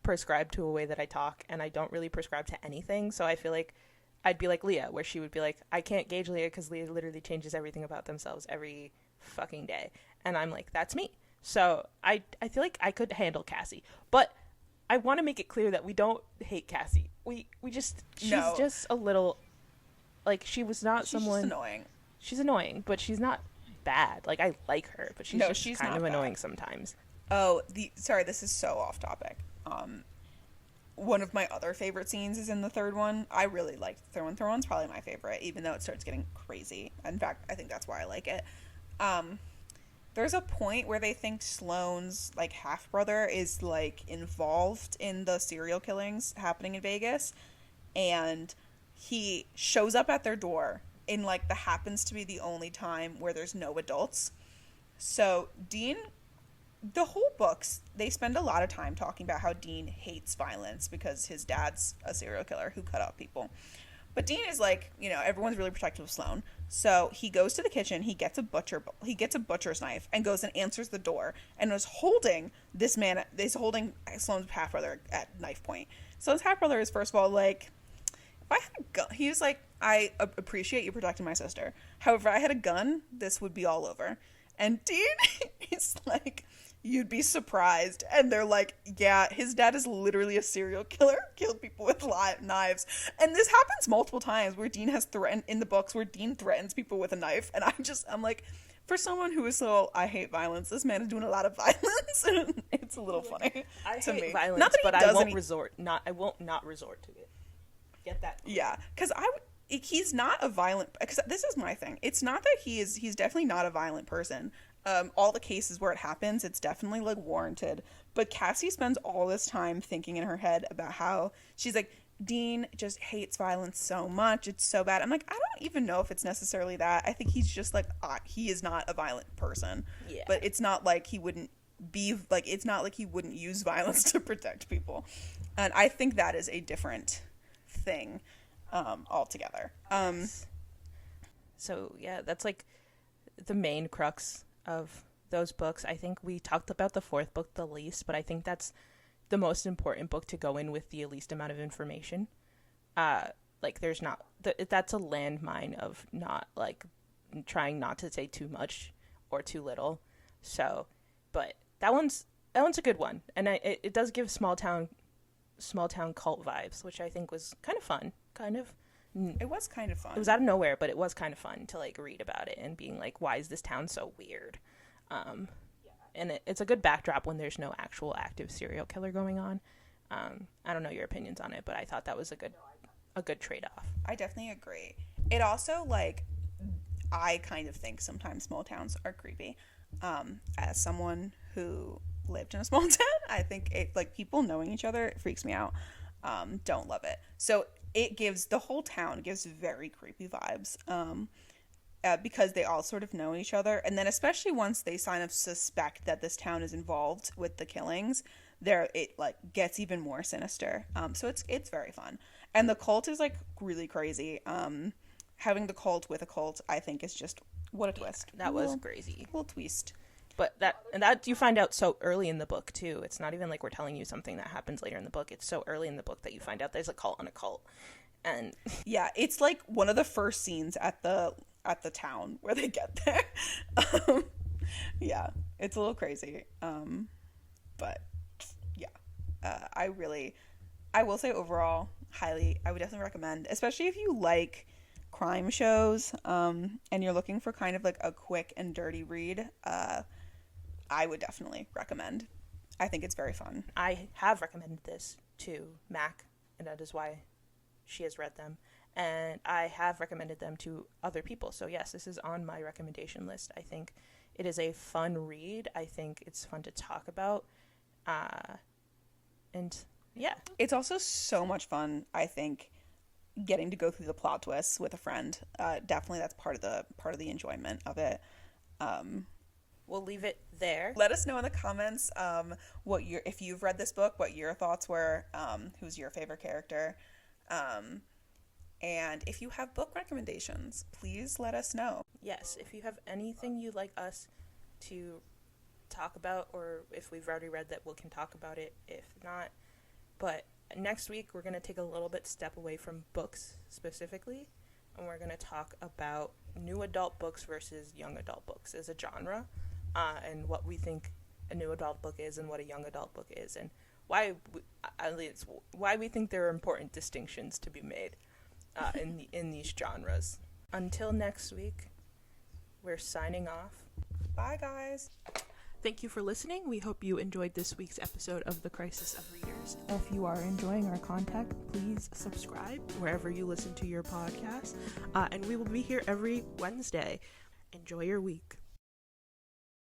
prescribe to a way that I talk, and I don't really prescribe to anything, so I feel like I'd be like Leah, where she would be like, I can't gauge Leah because Leah literally changes everything about themselves every fucking day. And I'm like, that's me. So I feel like I could handle Cassie. But I want to make it clear that we don't hate Cassie. She's just a little, like, she was not She's someone... just annoying. She's annoying, but she's not bad. Like, I like her, but she's kind of annoying sometimes. Oh, sorry, this is so off topic. One of my other favorite scenes is in the third one. I really liked the third one. Third one's probably my favorite, even though it starts getting crazy. In fact, I think that's why I like it. There's a point where they think Sloane's, like, half-brother is, like, involved in the serial killings happening in Vegas, and he shows up at their door in, like, the happens to be the only time where there's no adults. So Dean, the whole books, they spend a lot of time talking about how Dean hates violence because his dad's a serial killer who cut off people. But Dean is like, everyone's really protective of Sloane. So he goes to the kitchen, he gets a butcher's knife and goes and answers the door and is holding Sloane's half-brother at knife point. Sloane's half-brother is, first of all, like, if I had a gun, he was like, I appreciate you protecting my sister. However, if I had a gun, this would be all over. And Dean is like, you'd be surprised. And they're like, yeah, his dad is literally a serial killer, killed people with knives. And this happens multiple times where Dean has threatened, in the books, where Dean threatens people with a knife. And I'm like, for someone who is so, I hate violence, this man is doing a lot of violence. It's a little funny to me. Violence, not that but I won't resort to it. Get that? Yeah, because he's not a violent, because this is my thing. It's not that he's definitely not a violent person. All the cases where it happens, it's definitely, like, warranted. But Cassie spends all this time thinking in her head about how she's like, Dean just hates violence so much. It's so bad. I'm like, I don't even know if it's necessarily that. I think he's just like, he is not a violent person. Yeah. But it's not like he wouldn't be, like, it's not like he wouldn't use violence to protect people. And I think that is a different thing altogether. So, yeah, that's, like, the main crux of those books. I think we talked about the fourth book the least, but I think that's the most important book to go in with the least amount of information. Like, there's not... that's a landmine of not, like, trying not to say too much or too little. So, but that one's a good one. And it does give small town cult vibes, which I think was kind of fun. It was kind of fun. It was out of nowhere, but it was kind of fun to, like, read about it and being like, why is this town so weird? And it's a good backdrop when there's no actual active serial killer going on. I don't know your opinions on it, but I thought that was a good trade-off. I definitely agree. It also, like, I kind of think sometimes small towns are creepy. As someone who lived in a small town, I think it, like, people knowing each other, it freaks me out. Don't love it. So the whole town gives very creepy vibes. Because they all sort of know each other. And then especially once they kind of suspect that this town is involved with the killings, it, like, gets even more sinister. So it's very fun. And the cult is, like, really crazy. Having the cult with a cult, I think, is just, what a twist. That was crazy. Little twist. But that you find out so early in the book, too. It's not even like we're telling you something that happens later in the book. It's so early in the book that you find out there's a cult on a cult. And yeah, it's like one of the first scenes at the town where they get there. Yeah, it's a little crazy. But yeah, I will say overall, I would definitely recommend, especially if you like crime shows, and you're looking for kind of like a quick and dirty read. I would definitely recommend. I think it's very fun. I have recommended this to Mac, and that is why she has read them. And I have recommended them to other people. So yes, this is on my recommendation list. I think it is a fun read. I think it's fun to talk about. And yeah. It's also so much fun, I think, getting to go through the plot twists with a friend. Definitely that's part of the enjoyment of it. we'll leave it there. Let us know in the comments if you've read this book, what your thoughts were, who's your favorite character. And if you have book recommendations, please let us know. Yes, if you have anything you'd like us to talk about, or if we've already read that, we can talk about it. If not, but next week we're going to take a little bit step away from books specifically, and we're going to talk about new adult books versus young adult books as a genre, and what we think a new adult book is and what a young adult book is, and why we think there are important distinctions to be made in these genres. Until next week, we're signing off. Bye, guys. Thank you for listening. We hope you enjoyed this week's episode of The Crisis of Readers. If you are enjoying our content, please subscribe wherever you listen to your podcast. And we will be here every Wednesday. Enjoy your week.